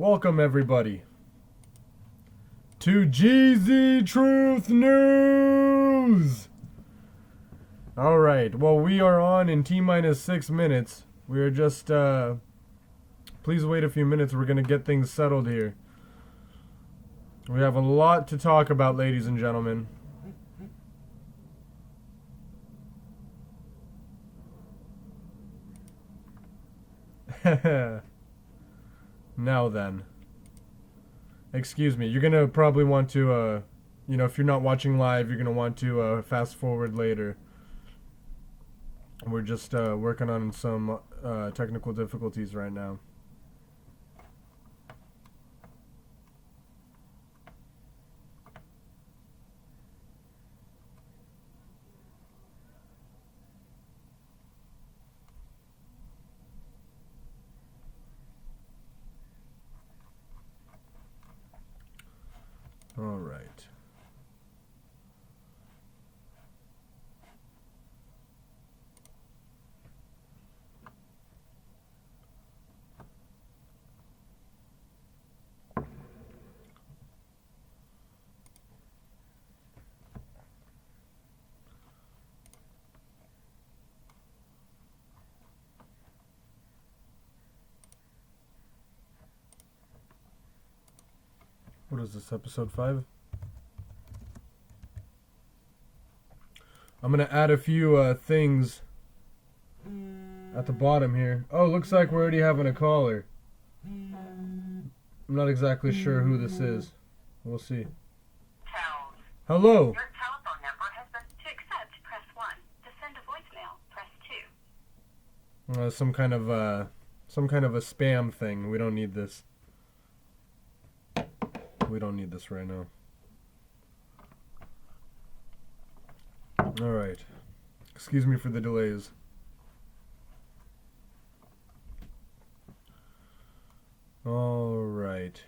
Welcome everybody to Geezy Truth News! Alright, well we are on in T-minus 6 minutes. We are just, please wait a few minutes, we're gonna get things settled here. We have a lot to talk about, ladies and gentlemen. Now then. Excuse me, you're gonna probably want to, if you're not watching live, you're gonna want to fast forward later. We're just working on some technical difficulties right now. All right. What is this, episode 5? I'm gonna add a few things at the bottom here. Oh, looks like we're already having a caller. I'm not exactly sure who this is. We'll see. Hello. Your telephone number has been to accept, press 1. To send a voicemail, press 2. Some kind of a spam thing. We don't need this. We don't need this right now. Alright. Excuse me for the delays. Alright.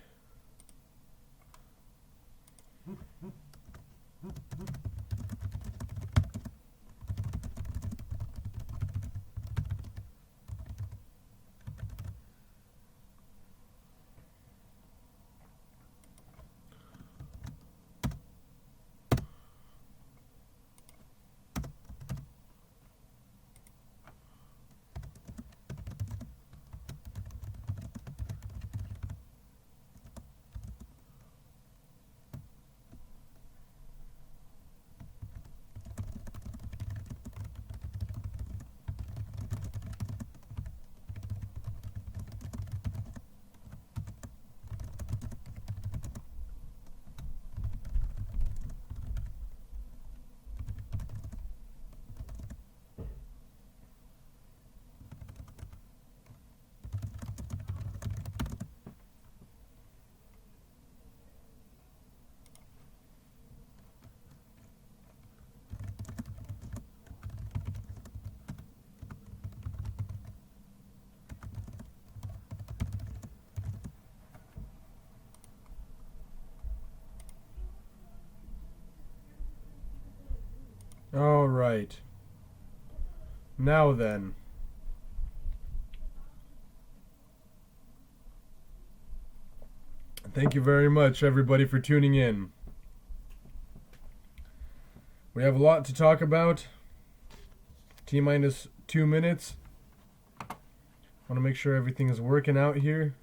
All right. Now then. Thank you very much, everybody, for tuning in. We have a lot to talk about. T-minus 2 minutes. Want to make sure everything is working out here.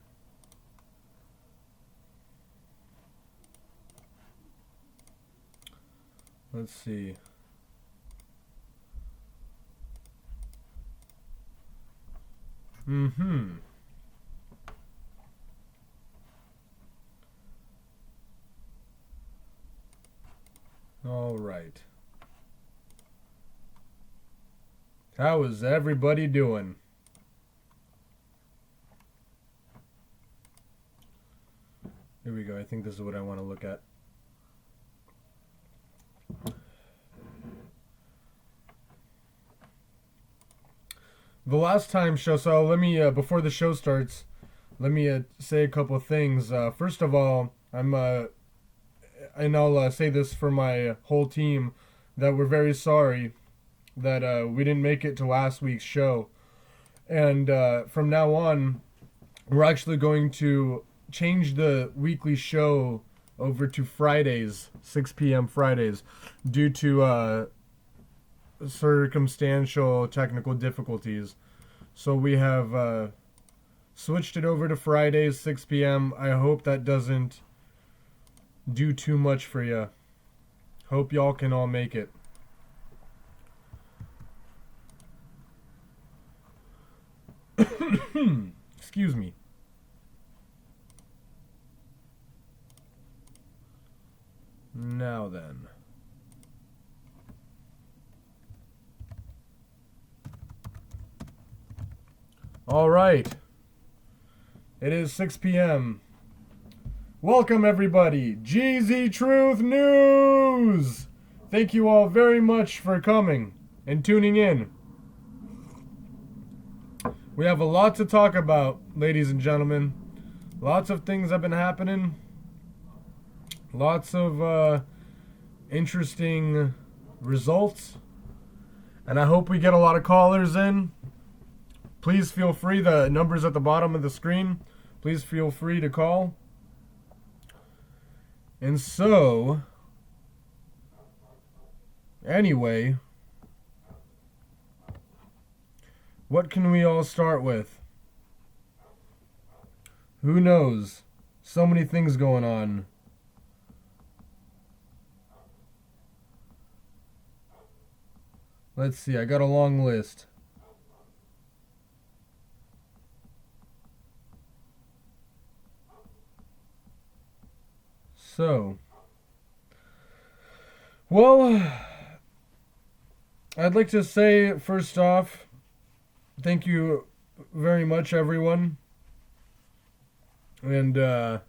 Let's see. All right. How is everybody doing? Here we go. I think this is what I want to look at. The last time show, so let me, before the show starts, let me say a couple of things. First of all, and I'll say this for my whole team, that we're very sorry that we didn't make it to last week's show. And from now on, we're actually going to changed the weekly show over to Fridays, 6 p.m. Fridays, due to circumstantial technical difficulties. So we have switched it over to Fridays, 6 p.m. I hope that doesn't do too much for you. Hope y'all can all make it. Excuse me. Now then. All right. It is 6 p.m. Welcome, everybody. Geezy Truth News. Thank you all very much for coming and tuning in. We have a lot to talk about, ladies and gentlemen. Lots of things have been happening. Lots of interesting results. And I hope we get a lot of callers in. Please feel free. The number's at the bottom of the screen. Please feel free to call. And so, anyway, what can we all start with? Who knows? So many things going on. Let's see, I got a long list. So, well, I'd like to say, first off, thank you very much, everyone. And, I've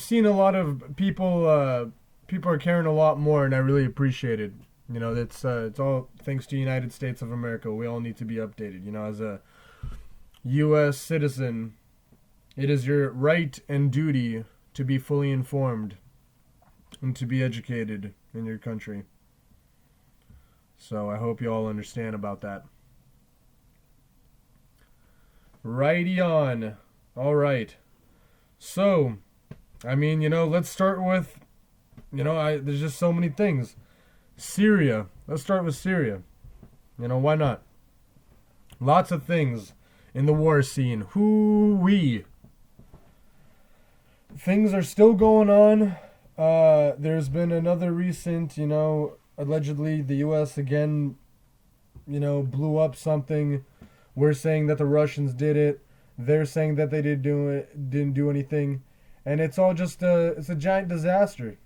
seen a lot of people, people are caring a lot more, and I really appreciate it. You know, it's all thanks to the United States of America. We all need to be updated. You know, as a U.S. citizen, it is your right and duty to be fully informed and to be educated in your country. So I hope you all understand about that. Righty on. All right. So, I mean, let's start with, there's just so many things. Syria. Let's start with Syria. Why not? Lots of things in the war scene. Hoo-wee. Things are still going on. There's been another recent, allegedly the U.S. again, blew up something. We're saying that the Russians did it. They're saying that they didn't do anything. And it's all just it's a giant disaster.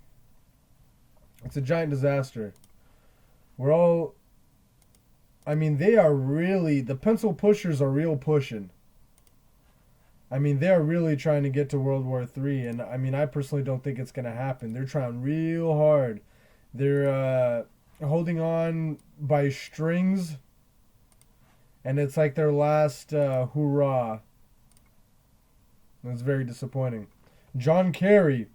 It's a giant disaster. They are really, the pencil pushers are real pushing. They are really trying to get to World War III, and I personally don't think it's going to happen. They're trying real hard. They're holding on by strings, and it's like their last hurrah. It's very disappointing. John Kerry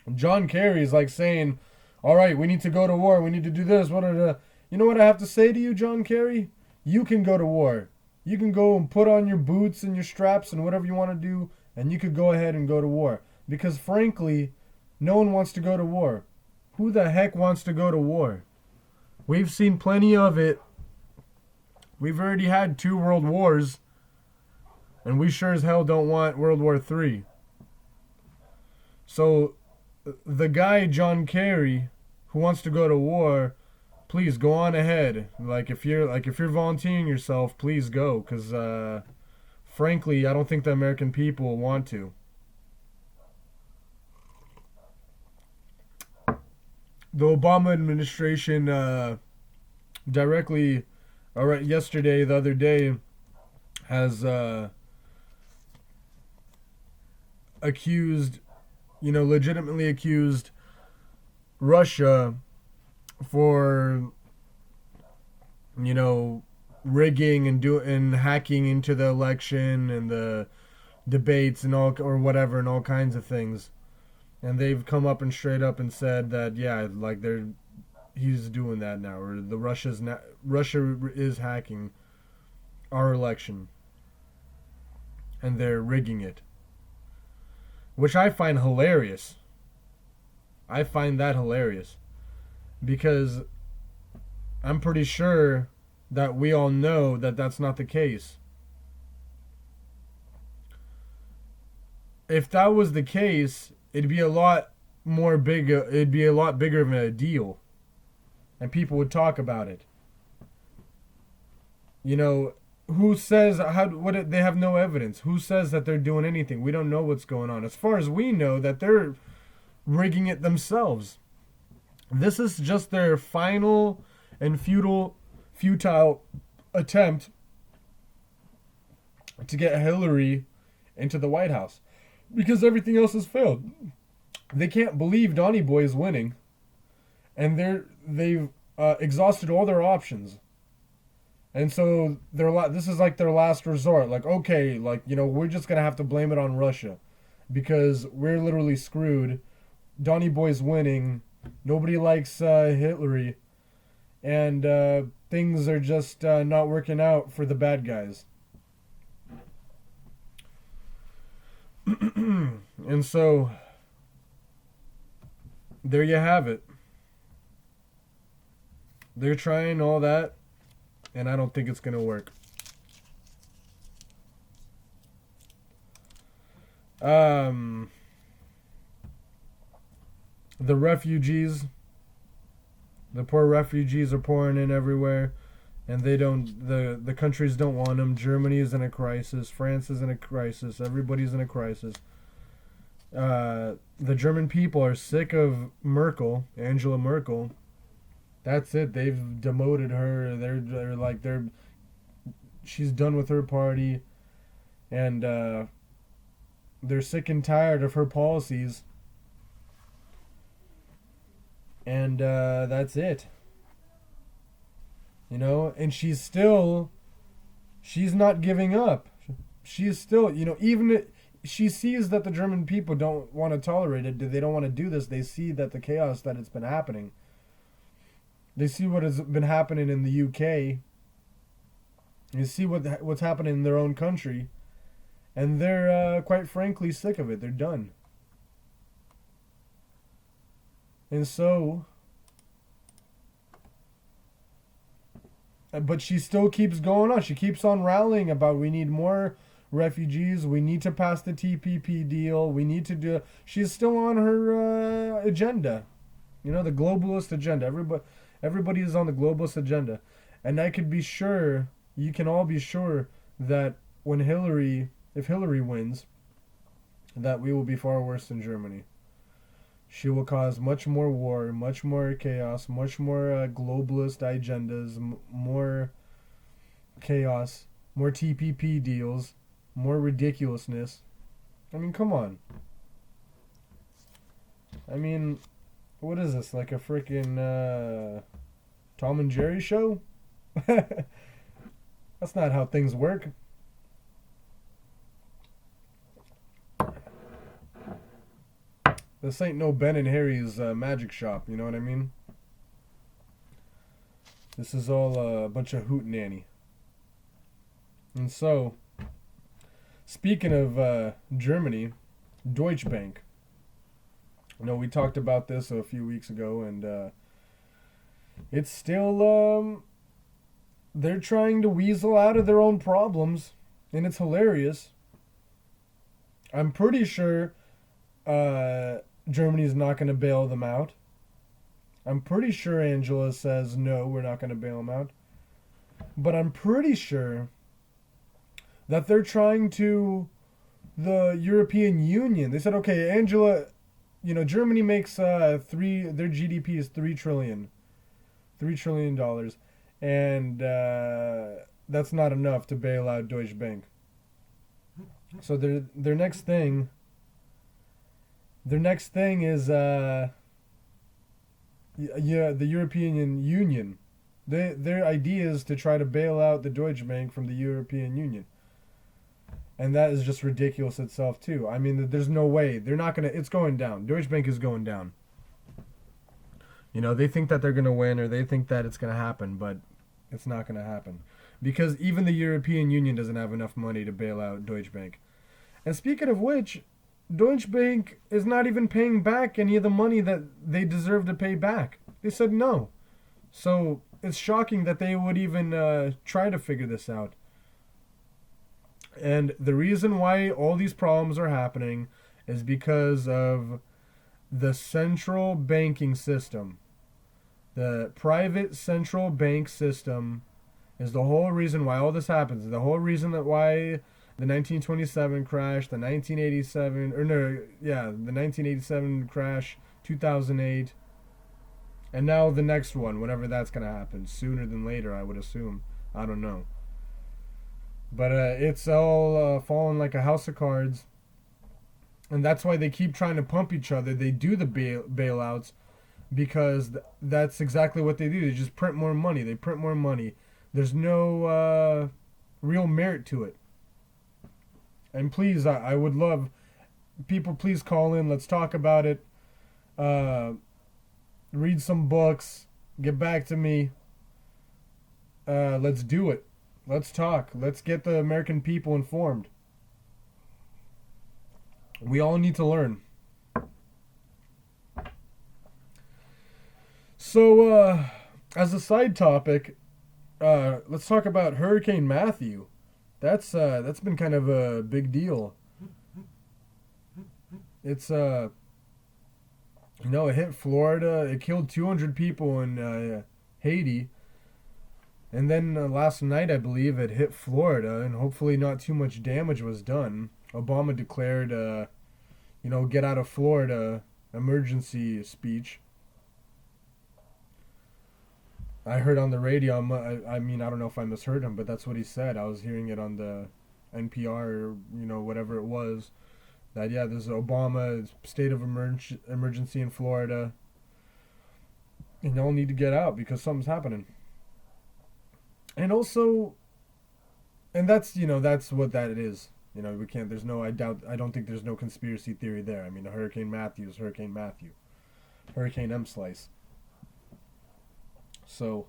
is like saying, all right, we need to go to war. We need to do this. You know what I have to say to you, John Kerry? You can go to war. You can go and put on your boots and your straps and whatever you want to do, and you could go ahead and go to war. Because frankly, no one wants to go to war. Who the heck wants to go to war? We've seen plenty of it. We've already had 2 world wars, and we sure as hell don't want World War III. So, the guy, John Kerry, who wants to go to war, please go on ahead. If you're volunteering yourself, please go, because frankly, I don't think the American people want to. The Obama administration directly, the other day, has legitimately accused Russia for, rigging and hacking into the election and the debates and all, or whatever, and all kinds of things. And they've come up and straight up and said that, he's doing that now, or Russia is hacking our election. and they're rigging it, which I find hilarious. I find that hilarious because I'm pretty sure that we all know that that's not the case. If that was the case, it'd be a lot more big. It'd be a lot bigger of a deal, and people would talk about it. You know, who says how? What they have no evidence. Who says that they're doing anything? We don't know what's going on. As far as we know, that they're rigging it themselves. This is just their final and futile attempt to get Hillary into the White House, because everything else has failed. They can't believe Donny Boy is winning, and they've exhausted all their options. And so this is like their last resort. Like, okay, like, you know, we're just gonna have to blame it on Russia, because we're literally screwed. Donny Boy's winning. Nobody likes Hillary, and things are just not working out for the bad guys. And so there you have it. They're trying all that, and I don't think it's going to work. The refugees, the poor refugees are pouring in everywhere, and the countries don't want them. Germany is in a crisis. France is in a crisis. Everybody's in a crisis. The German people are sick of Merkel, Angela Merkel. That's it. They've demoted her. She's done with her party, and they're sick and tired of her policies. And that's it. You know, and she's not giving up. She's still, you know, she sees that the German people don't want to tolerate it. They don't want to do this. They see that the chaos that it's been happening. They see what has been happening in the UK. You see what's happening in their own country. And they're, quite frankly, sick of it. They're done. And so, but she still keeps going on. She keeps on rallying about we need more refugees. We need to pass the TPP deal. We need to do. She's still on her agenda. You know, the globalist agenda. Everybody is on the globalist agenda, and I could be sure. You can all be sure that if Hillary wins, that we will be far worse than Germany. She will cause much more war, much more chaos, much more globalist agendas, more chaos, more TPP deals, more ridiculousness. I mean, come on. I mean, what is this, like a freaking Tom and Jerry show? That's not how things work. This ain't no Ben and Harry's magic shop, you know what I mean? This is all a bunch of hootenanny. And so, speaking of Germany, Deutsche Bank. You know, we talked about this a few weeks ago, and it's still, they're trying to weasel out of their own problems, and it's hilarious. I'm pretty sure Germany's not going to bail them out. I'm pretty sure Angela says, no, we're not going to bail them out. But I'm pretty sure that they're trying to, the European Union, they said, okay, Angela, you know, Germany makes their GDP is $3 trillion. $3 trillion. And that's not enough to bail out Deutsche Bank. So their next thing is the European Union. Their idea is to try to bail out the Deutsche Bank from the European Union. And that is just ridiculous itself too. I mean, there's no way. They're not going to, it's going down. Deutsche Bank is going down. You know, they think that they're going to win, or they think that it's going to happen, but it's not going to happen. Because even the European Union doesn't have enough money to bail out Deutsche Bank. And speaking of which, Deutsche Bank is not even paying back any of the money that they deserve to pay back. They said no. So it's shocking that they would even try to figure this out. And the reason why all these problems are happening is because of the central banking system. The private central bank system is the whole reason why all this happens. The whole reason that why the 1927 crash, the 1987, or no, yeah, the 1987 crash, 2008, and now the next one, whenever that's going to happen, sooner than later, I would assume. I don't know. But it's all falling like a house of cards. And that's why they keep trying to pump each other. They do the bailouts because that's exactly what they do. They just print more money. They print more money. There's no real merit to it. And please, I would love people, please call in. Let's talk about it. Read some books. Get back to me. Let's do it. Let's talk. Let's get the American people informed. We all need to learn. So, as a side topic, let's talk about Hurricane Matthew. That's been kind of a big deal. It's it hit Florida. It killed 200 people in Haiti. And then last night, I believe, it hit Florida, and hopefully not too much damage was done. Obama declared, get out of Florida emergency speech. I heard on the radio, I don't know if I misheard him, but that's what he said. I was hearing it on the NPR or, whatever it was. That, yeah, there's Obama state of emergency in Florida. And y'all need to get out because something's happening. And also, and that's what that is. We can't, I don't think there's no conspiracy theory there. I mean, Hurricane Matthew is Hurricane Matthew. Hurricane M-Slice. So,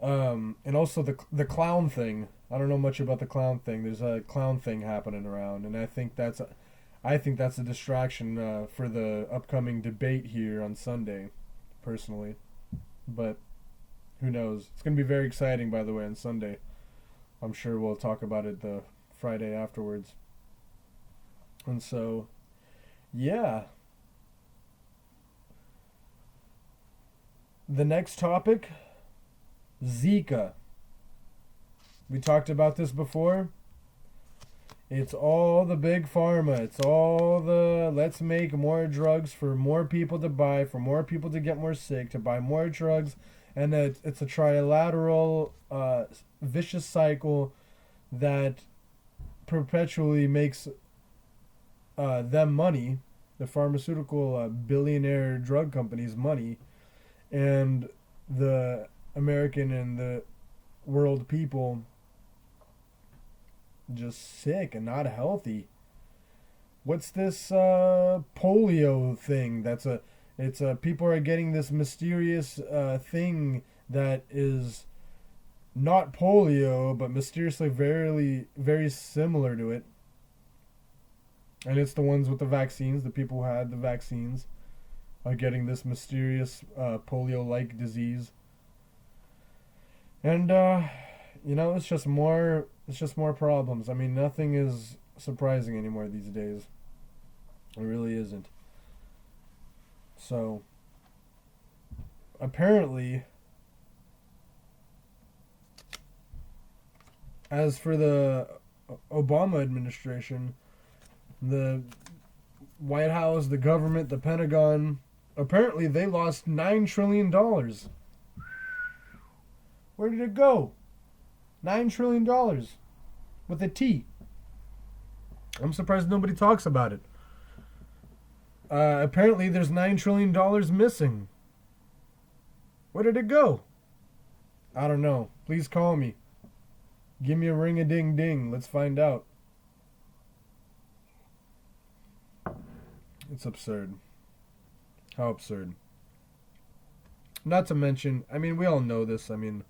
and also the clown thing. I don't know much about the clown thing. There's a clown thing happening around, and I think that's a distraction for the upcoming debate here on Sunday, personally. But who knows? It's going to be very exciting, by the way, on Sunday. I'm sure we'll talk about it the Friday afterwards. And so, yeah. The next topic, Zika. We talked about this before. It's all the big pharma. It's all the let's make more drugs for more people to buy, for more people to get more sick, to buy more drugs. And it's a trilateral vicious cycle that perpetually makes them money, the pharmaceutical billionaire drug companies money, and the American and the world people just sick and not healthy. What's this polio thing? It's people are getting this mysterious thing that is not polio, but mysteriously very, very similar to it. And it's the ones with the vaccines. The people who had the vaccines are getting this mysterious polio-like disease. And it's just more problems. I mean, nothing is surprising anymore these days. It really isn't. So, apparently, as for the Obama administration, the White House, the government, the Pentagon, apparently they lost $9 trillion. Where did it go? $9 trillion. With a T. I'm surprised nobody talks about it. Apparently there's $9 trillion missing. Where did it go? I don't know. Please call me. Give me a ring-a-ding-ding. Let's find out. It's absurd. How absurd. Not to mention, I mean, we all know this. I mean,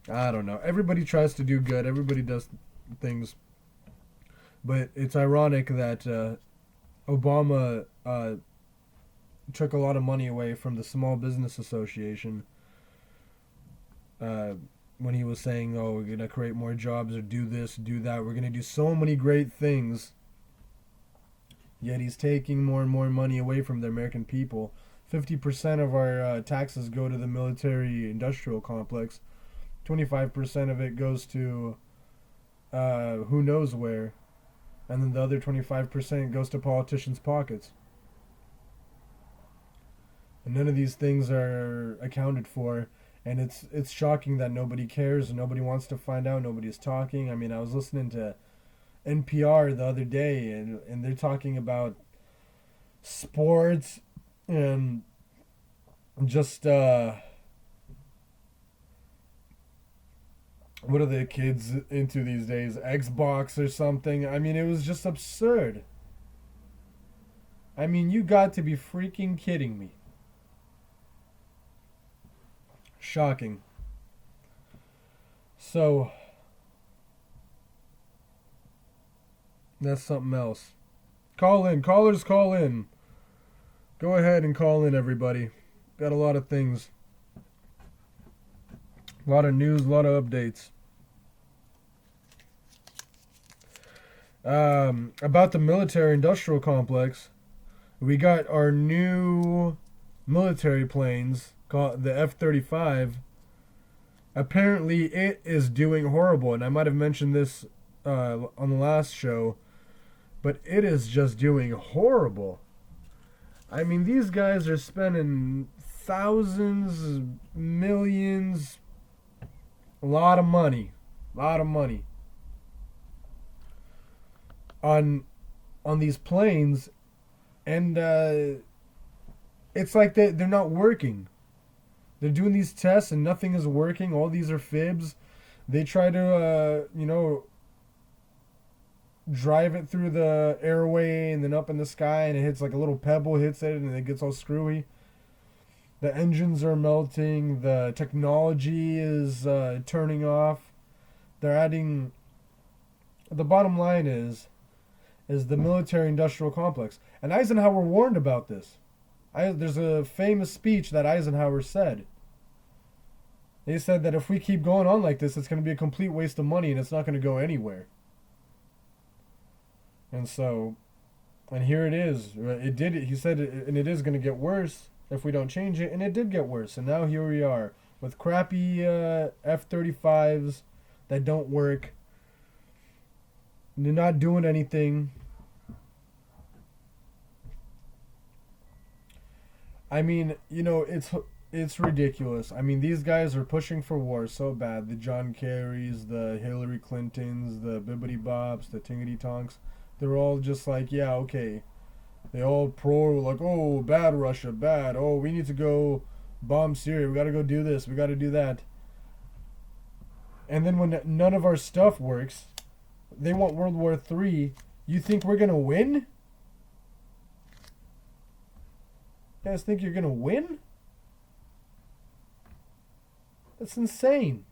I don't know. Everybody tries to do good. Everybody does things But it's ironic that Obama took a lot of money away from the Small Business Association when he was saying, "Oh, we're gonna create more jobs or do this, do that. We're gonna do so many great things." Yet he's taking more and more money away from the American people. 50% of our taxes go to the military-industrial complex. 25% of it goes to who knows where, and then the other 25% goes to politicians' pockets. And none of these things are accounted for, and it's shocking that nobody cares and nobody wants to find out. Nobody's talking. I mean, I was listening to NPR the other day, and they're talking about sports and just what are the kids into these days? Xbox or something. I mean, it was just absurd. I mean, you got to be freaking kidding me. Shocking. So, that's something else. Call in. Callers, call in. Go ahead and call in, everybody. Got a lot of things. A lot of news, a lot of updates. About the military-industrial complex, we got our new military planes called the F-35. Apparently, it is doing horrible, and I might have mentioned this on the last show, but it is just doing horrible. I mean, these guys are spending thousands, millions, a lot of money on these planes, and it's like they're not working. They're doing these tests and nothing is working. All these are fibs. They try to drive it through the airway and then up in the sky, and it hits like a little pebble hits it and it gets all screwy. The engines are melting. The technology is turning off. They're adding. The bottom line is the military-industrial complex. And Eisenhower warned about this. There's a famous speech that Eisenhower said. He said that if we keep going on like this, it's going to be a complete waste of money and it's not going to go anywhere. And so, and here it is. It did. He said, and it is going to get worse if we don't change it. And it did get worse. And now here we are with crappy F-35s that don't work. They're not doing anything. I mean, it's ridiculous. I mean, these guys are pushing for war so bad. The John Kerrys, the Hillary Clintons, the Bibbidi Bops, the Tingity Tonks. They're all just like, yeah, okay. They all like, oh, bad Russia, bad. Oh, we need to go bomb Syria. We got to go do this. We got to do that. And then when none of our stuff works, they want World War III. You think we're going to win? You guys think you're going to win? That's insane.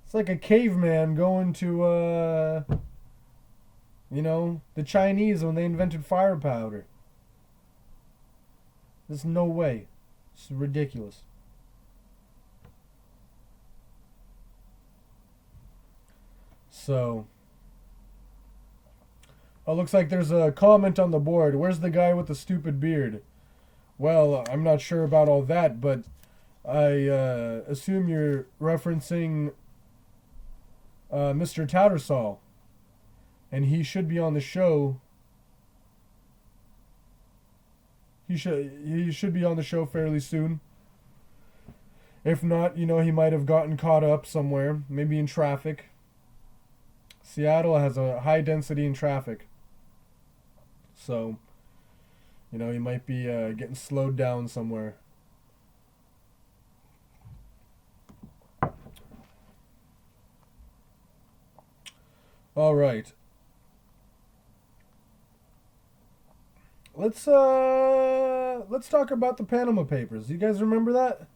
It's like a caveman going to, the Chinese when they invented fire powder. There's no way. It's ridiculous. So, looks like there's a comment on the board. Where's the guy with the stupid beard? Well, I'm not sure about all that, but I assume you're referencing Mr. Tattersall. And he should be on the show. He should be on the show fairly soon. If not, he might have gotten caught up somewhere, maybe in traffic. Seattle has a high density in traffic. So, he might be getting slowed down somewhere. All right. Let's talk about the Panama Papers. You guys remember that?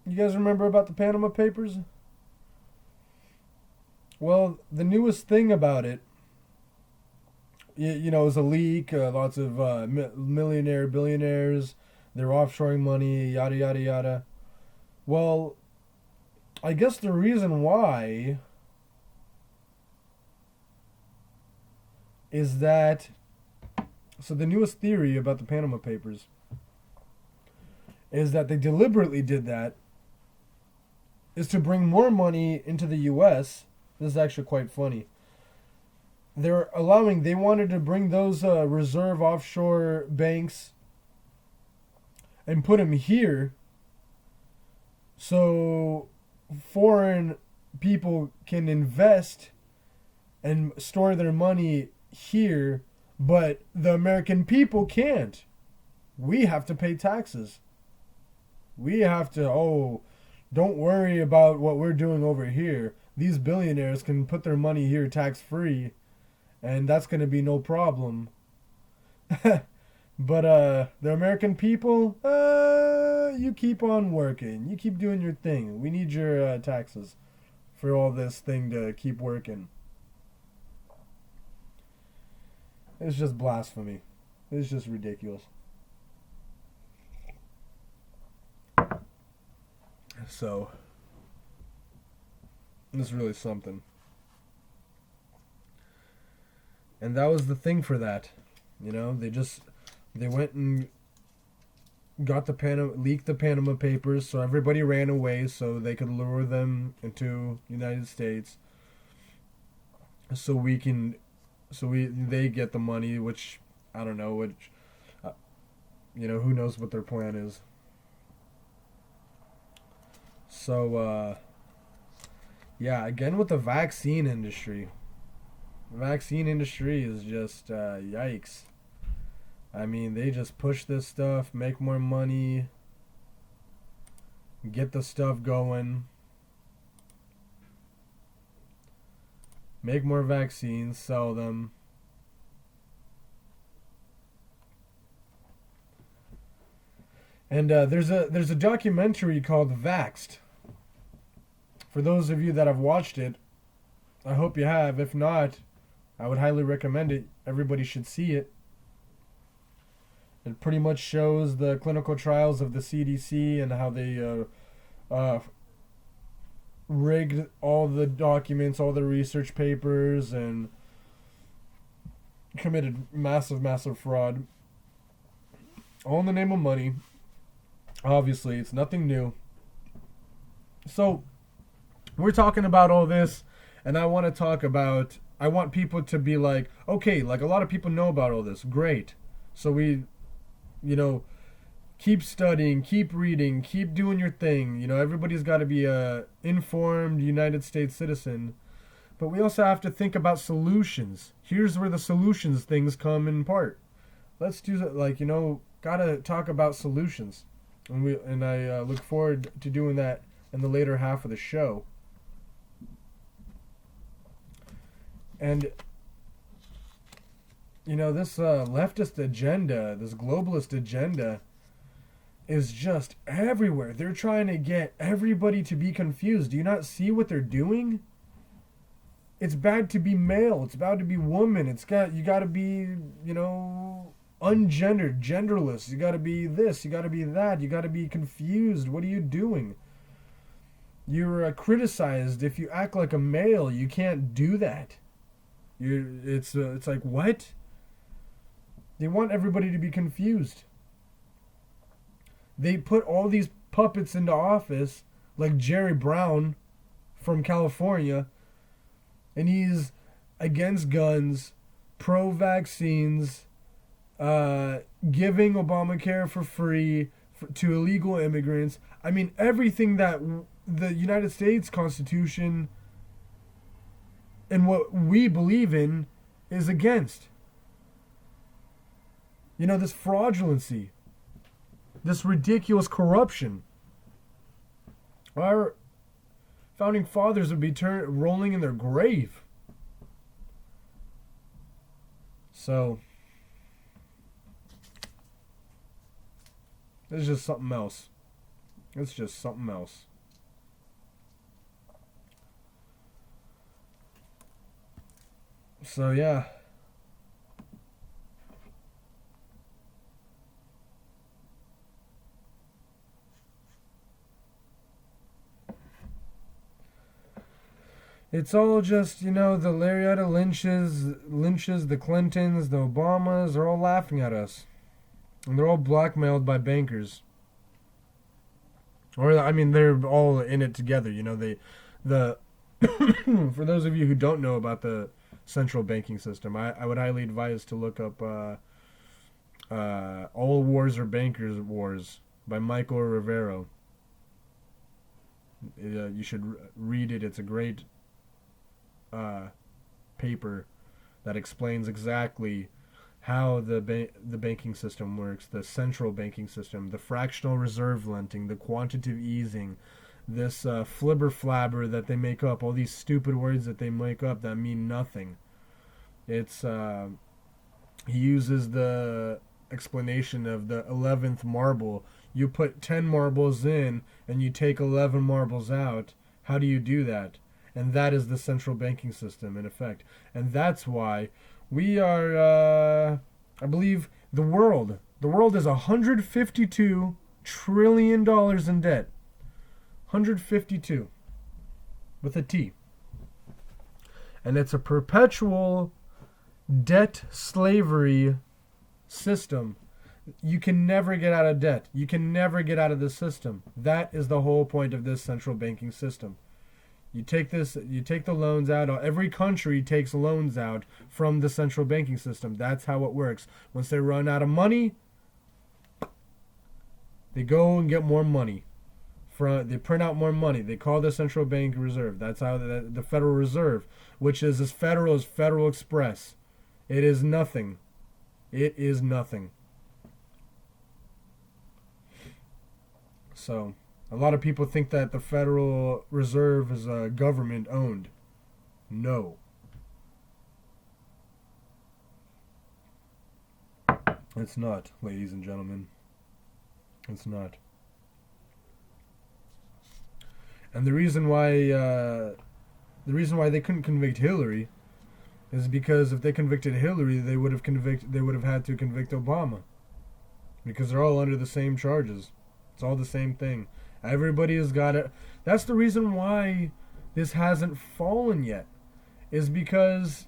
You guys remember about the Panama Papers? Well, the newest thing about it, you know, is a leak. Lots of millionaire, billionaires, they're offshoring money, yada, yada, yada. Well, I guess the reason why is that. So, the newest theory about the Panama Papers is that they deliberately did that is to bring more money into the U.S. This is actually quite funny. They wanted to bring those reserve offshore banks and put them here so foreign people can invest and store their money here, but the American people can't. We have to pay taxes. We have to, don't worry about what we're doing over here. These billionaires can put their money here tax free, and that's going to be no problem. But the American people, you keep on working. You keep doing your thing. We need your taxes for all this thing to keep working. It's just blasphemy. It's just ridiculous. So, it's really something. And that was the thing for that. You know, they went and leaked the Panama Papers, so everybody ran away so they could lure them into the United States. So they get the money, which I don't know, who knows what their plan is. So, yeah, again with the vaccine industry. The vaccine industry is just, yikes. I mean, they just push this stuff, make more money, get the stuff going, make more vaccines, sell them. And there's a documentary called Vaxxed. For those of you that have watched it, I hope you have. If not, I would highly recommend it. Everybody should see it. It pretty much shows the clinical trials of the CDC and how they rigged all the documents, all the research papers, and committed massive, massive fraud. All in the name of money. Obviously, it's nothing new. So, we're talking about all this, and I want people to be like, okay, like a lot of people know about all this. Great. So we, keep studying, keep reading, keep doing your thing. Everybody's got to be a informed United States citizen. But we also have to think about solutions. Here's where the solutions things come in part. Let's do that, gotta talk about solutions. And I look forward to doing that in the later half of the show. And, this leftist agenda, this globalist agenda, is just everywhere. They're trying to get everybody to be confused. Do you not see what they're doing? It's bad to be male. It's bad to be woman. You gotta be, ungendered, genderless. You gotta be this. You gotta be that. You gotta be confused. What are you doing? You're criticized if you act like a male. You can't do that. It's like, what? They want everybody to be confused. They put all these puppets into office, like Jerry Brown from California, and he's against guns, pro-vaccines, giving Obamacare for free to illegal immigrants. I mean, everything that the United States Constitution and what we believe in is against. This fraudulency, this ridiculous corruption. Our founding fathers would be rolling in their grave. So, it's just something else. It's just something else. So yeah. It's all just, the Larietta Lynches, the Clintons, the Obamas, they're all laughing at us. And they're all blackmailed by bankers. Or, I mean, they're all in it together. The for those of you who don't know about the central banking system, I would highly advise to look up All Wars Are Bankers Wars by Michael Rivero. You should read it. It's a great uh, paper that explains exactly how the banking system works, the central banking system, the fractional reserve lending, the quantitative easing, this flibber flabber that they make up, all these stupid words that they make up that mean nothing. It's he uses the explanation of the 11th marble. You put 10 marbles in and you take 11 marbles out. How do you do that? And that is the central banking system in effect. And that's why we are, I believe, the world is $152 trillion in debt. 152 with a T. And it's a perpetual debt slavery system. You can never get out of debt. You can never get out of the system. That is the whole point of this central banking system. You take the loans out. Every country takes loans out from the central banking system. That's how it works. Once they run out of money, they go and get more money. They print out more money. They call the central bank reserve. That's how the Federal Reserve, which is as federal as Federal Express. It is nothing. It is nothing. So, a lot of people think that the Federal Reserve is government owned. No. It's not, ladies and gentlemen. It's not. And the reason why they couldn't convict Hillary is because if they convicted Hillary, they would have had to convict Obama, because they're all under the same charges. It's all the same thing. Everybody has got it. That's the reason why this hasn't fallen yet, is because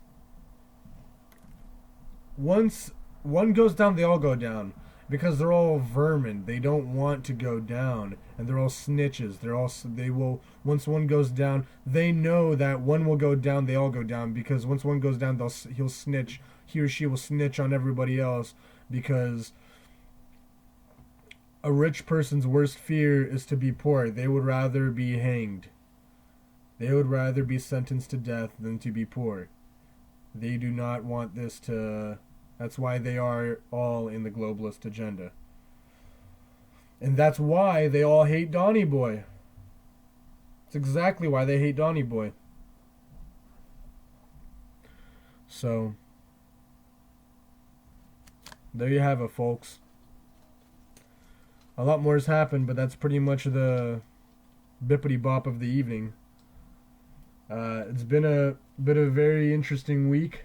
once one goes down, they all go down. Because they're all vermin. They don't want to go down. And they're all snitches. They will, once one goes down, they know that one will go down, they all go down. Because once one goes down, he'll snitch. He or she will snitch on everybody else. Because a rich person's worst fear is to be poor. They would rather be hanged. They would rather be sentenced to death than to be poor. They do not want this to... That's why they are all in the globalist agenda. And that's why they all hate Donny Boy. It's exactly why they hate Donny Boy. So, there you have it, folks. A lot more has happened, but that's pretty much the bippity bop of the evening. It's been a very interesting week.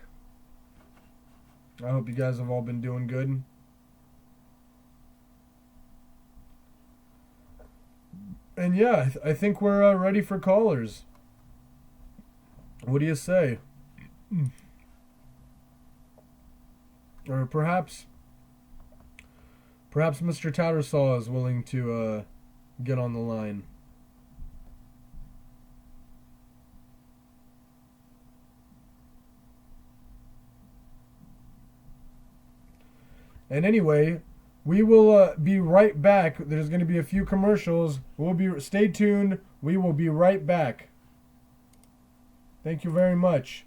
I hope you guys have all been doing good. And yeah, I think we're ready for callers. What do you say? Or perhaps Mr. Tattersall is willing to get on the line. And anyway, we will be right back. There's going to be a few commercials. Stay tuned. We will be right back. Thank you very much.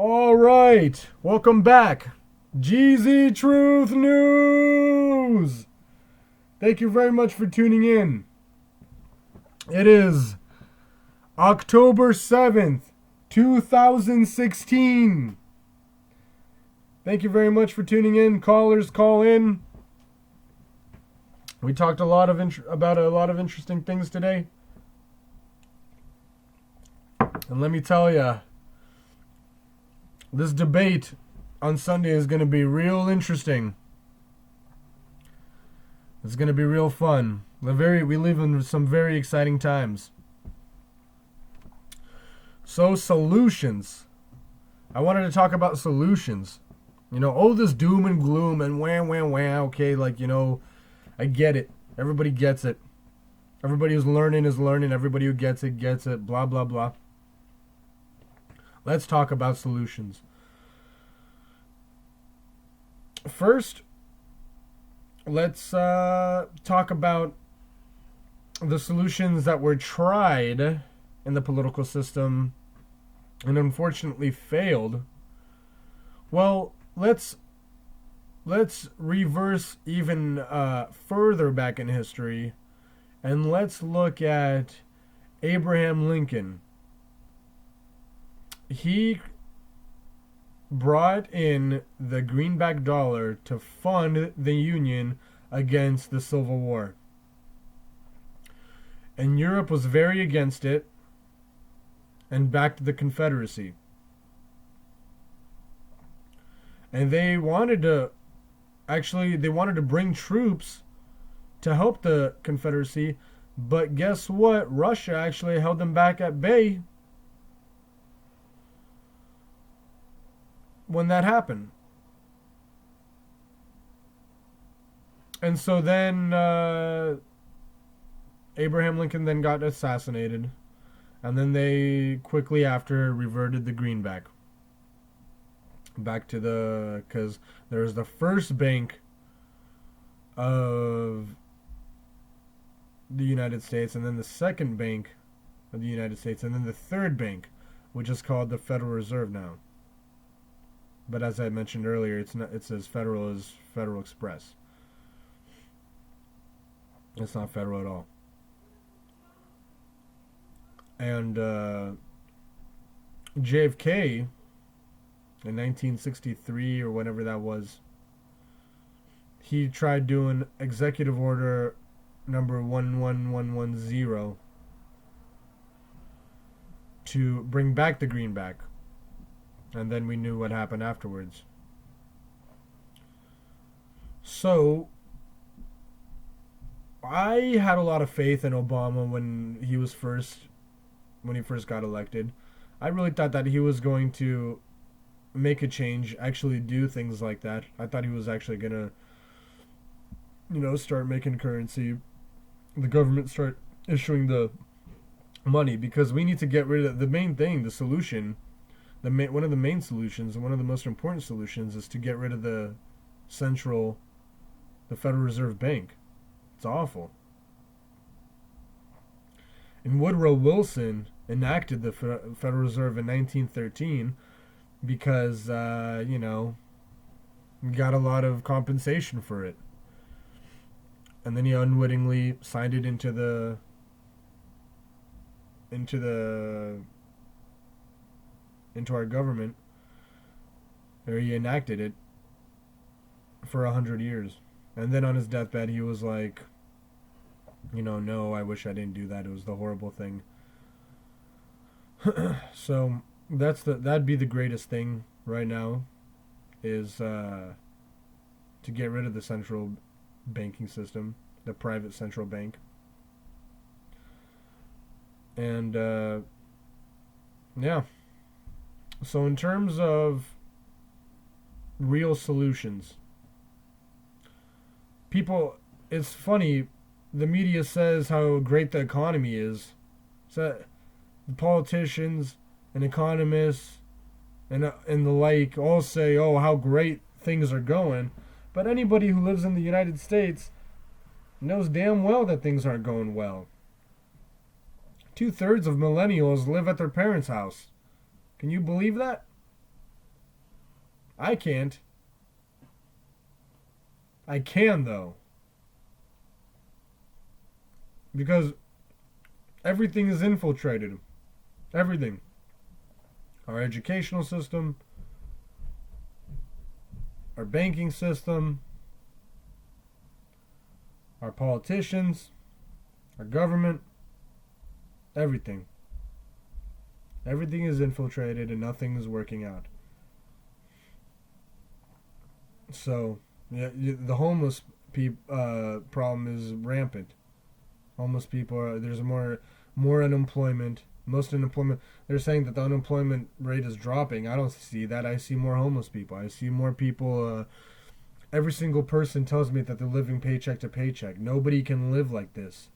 All right, welcome back. Geezy Truth News. Thank you very much for tuning in. It is October 7th, 2016. Thank you very much for tuning in. Callers, call in. We talked about a lot of interesting things today. And let me tell you, this debate on Sunday is going to be real interesting. It's going to be real fun. We live in some very exciting times. So, solutions. I wanted to talk about solutions. This doom and gloom and wah, okay, I get it. Everybody gets it. Everybody who's learning is learning. Everybody who gets it, blah, blah, blah. Let's talk about solutions. First, let's talk about the solutions that were tried in the political system and unfortunately failed. Well, let's reverse even further back in history, and let's look at Abraham Lincoln. He brought in the greenback dollar to fund the Union against the Civil War. And Europe was very against it and backed the Confederacy. And they wanted to bring troops to help the Confederacy, but guess what? Russia actually held them back at bay when that happened. And so then Abraham Lincoln then got assassinated, and then they quickly after reverted the greenback back to because there was the first bank of the United States, and then the second bank of the United States, and then the third bank, which is called the Federal Reserve now. But as I mentioned earlier, it's as federal as Federal Express. It's not federal at all. And JFK in 1963 or whatever that was, he tried doing Executive Order number 11110 to bring back the greenback. And then we knew what happened afterwards. So, I had a lot of faith in Obama when he first got elected. I really thought that he was going to make a change, actually do things like that. I thought he was actually going to, start making currency. The government start issuing the money, because we need to get rid of the main thing, the solution. One of the main solutions, and one of the most important solutions, is to get rid of the Federal Reserve Bank. It's awful. And Woodrow Wilson enacted the Federal Reserve in 1913 because, we got a lot of compensation for it. And then he unwittingly signed it into our government, or he enacted it for 100 years. And then on his deathbed, he was like, no, I wish I didn't do that. It was the horrible thing. So that'd be the greatest thing right now, is to get rid of the central banking system, the private central bank. And yeah. So in terms of real solutions, it's funny, the media says how great the economy is. So the politicians and economists and the like all say, oh, how great things are going. But anybody who lives in the United States knows damn well that things aren't going well. 2/3 of millennials live at their parents' house. Can you believe that? I can't. I can, though. Because everything is infiltrated. Everything. Our educational system, our banking system, our politicians, our government, everything. Everything is infiltrated and nothing is working out. So, yeah, the homeless problem is rampant. Homeless people there's more unemployment. Most unemployment. They're saying that the unemployment rate is dropping. I don't see that. I see more homeless people. I see more people. Every single person tells me that they're living paycheck to paycheck. Nobody can live like this.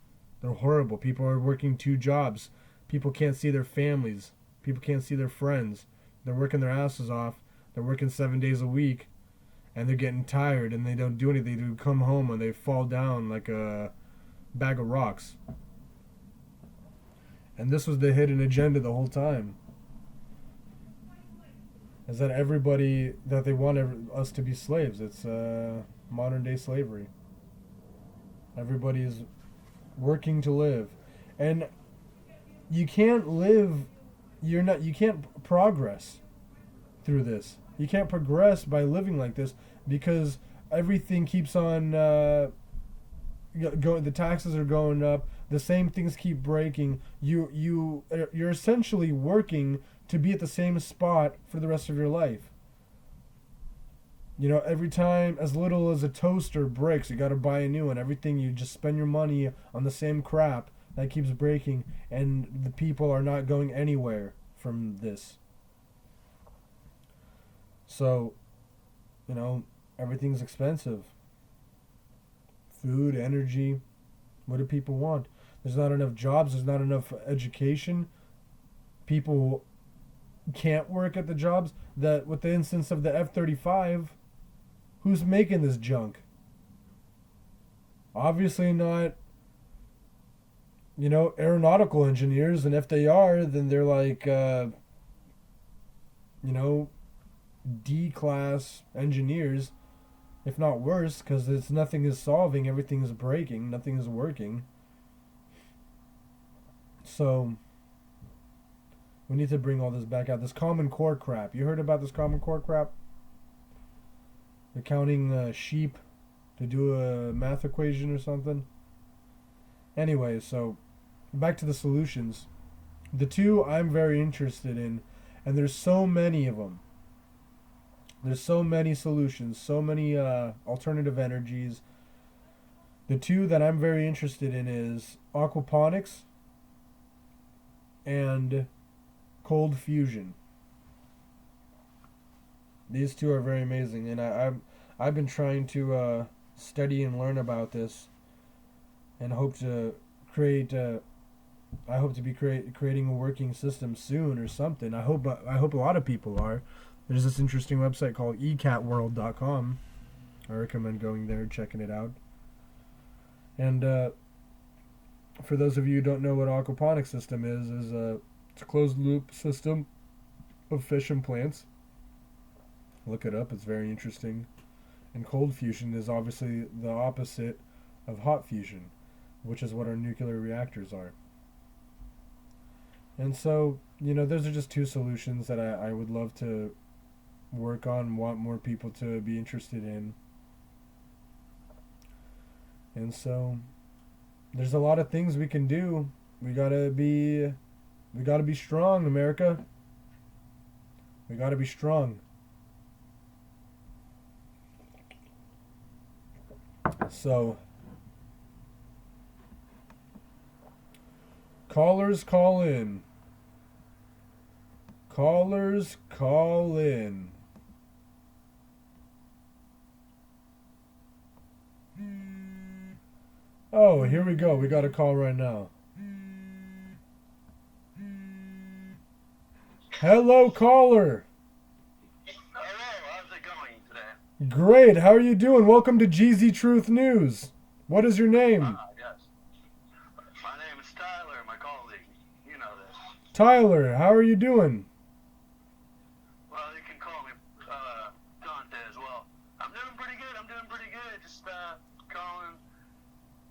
They're horrible. People are working 2 jobs. People can't see their families. People can't see their friends. They're working their asses off. They're working 7 days a week, and they're getting tired, and they don't do anything. They come home and they fall down like a bag of rocks. And this was the hidden agenda the whole time. Is that everybody, that they want us to be slaves. It's modern day slavery. Everybody's working to live. And you can't live, you can't progress through this. You can't progress by living like this because everything keeps on the taxes are going up. The same things keep breaking. You're essentially working to be at the same spot for the rest of your life. You know, every time as little as a toaster breaks, you got to buy a new one. Everything, you just spend your money on the same crap that keeps breaking, and the people are not going anywhere from this. So, you know, everything's expensive. Food, energy. What do people want? There's not enough jobs. There's not enough education. People can't work at the jobs. That with the instance of the F-35, who's making this junk? Obviously not, you know, aeronautical engineers. And if they are, then they're like, you know, D-class engineers, if not worse, because it's nothing is solving, everything is breaking, nothing is working. So we need to bring all this back out. This Common Core crap. You heard about this Common Core crap? They're counting sheep to do a math equation or something. Anyway, so back to the solutions. The 2 I'm very interested in, and there's so many of them. There's so many solutions, so many alternative energies. The 2 that I'm very interested in is aquaponics and cold fusion. These 2 are very amazing, and I've been trying to study and learn about this, and hope to create. I hope to be creating a working system soon or something. I hope a lot of people are. There's this interesting website called ecatworld.com. I recommend going there, checking it out. And for those of you who don't know what aquaponics system is it's a closed loop system of fish and plants. Look it up, it's very interesting. And cold fusion is obviously the opposite of hot fusion, which is what our nuclear reactors are. And so, you know, those are just 2 solutions that I would love to work on, want more people to be interested in. And so there's a lot of things we can do. We gotta be strong, America. We gotta be strong. So callers call in. Callers call in. Oh, here we go. We got a call right now. Hello, caller. Hello, how's it going today? Great. How are you doing? Welcome to Geezy Truth News. What is your name? Yes. My name is Tyler, my colleague. You know this. Tyler, how are you doing? Well, you can call me just calling.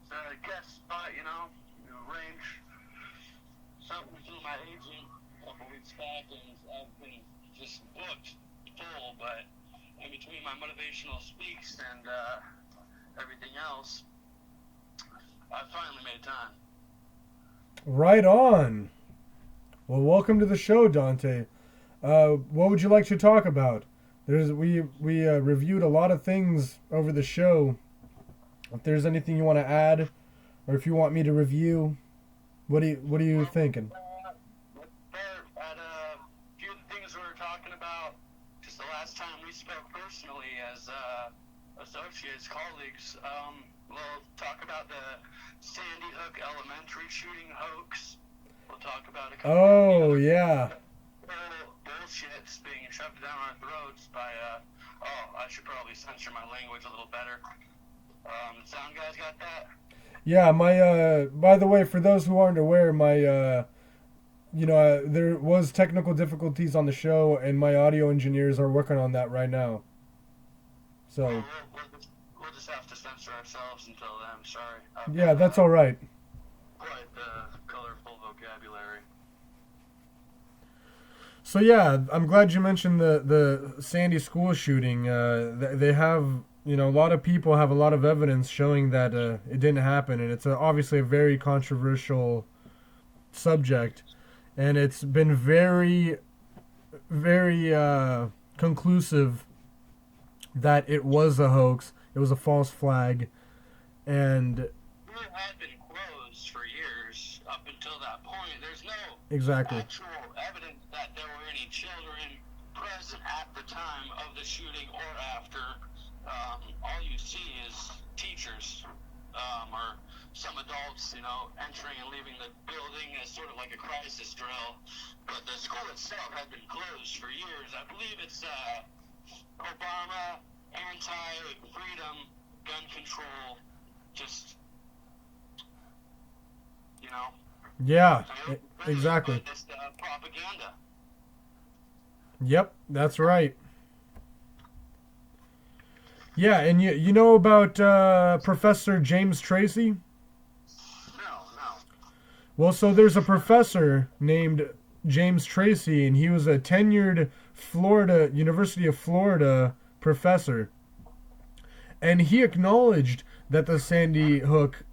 It's a guest spot, arrange something through my agent a couple weeks back, and I've been just booked full, but in between my motivational speaks and everything else, I finally made time. Right on. Well, welcome to the show, Dante. What would you like to talk about? We reviewed a lot of things over the show. If there's anything you want to add, or if you want me to review, what are you thinking? Let's start at a few of the things we were talking about just the last time we spoke personally as associates, colleagues. We'll talk about the Sandy Hook Elementary shooting hoax. We'll talk about a couple Oh, of yeah. bullshits being shoved down our throats by, I should probably censor my language a little better. The sound guys got that? Yeah, by the way, for those who aren't aware, there was technical difficulties on the show, and my audio engineers are working on that right now. So. We'll just have to censor ourselves until then, sorry. Yeah, that's all right. Quite the colorful vocabulary. So yeah, I'm glad you mentioned the Sandy school shooting. They have, a lot of people have a lot of evidence showing that it didn't happen, and it's obviously a very controversial subject, and it's been very, very conclusive that it was a hoax, it was a false flag, and It had been closed for years up until that point. There's no exactly. actual evidence that there were any children present at the time of the shooting or after. All you see is teachers or some adults, entering and leaving the building as sort of like a crisis drill. But the school itself had been closed for years. I believe it's Obama, anti-freedom, gun control, just, Yeah, really exactly. Just propaganda. Yep, that's right. Yeah, and you know about Professor James Tracy? No. Well, so there's a professor named James Tracy, and he was a tenured University of Florida professor. And he acknowledged that the Sandy Hook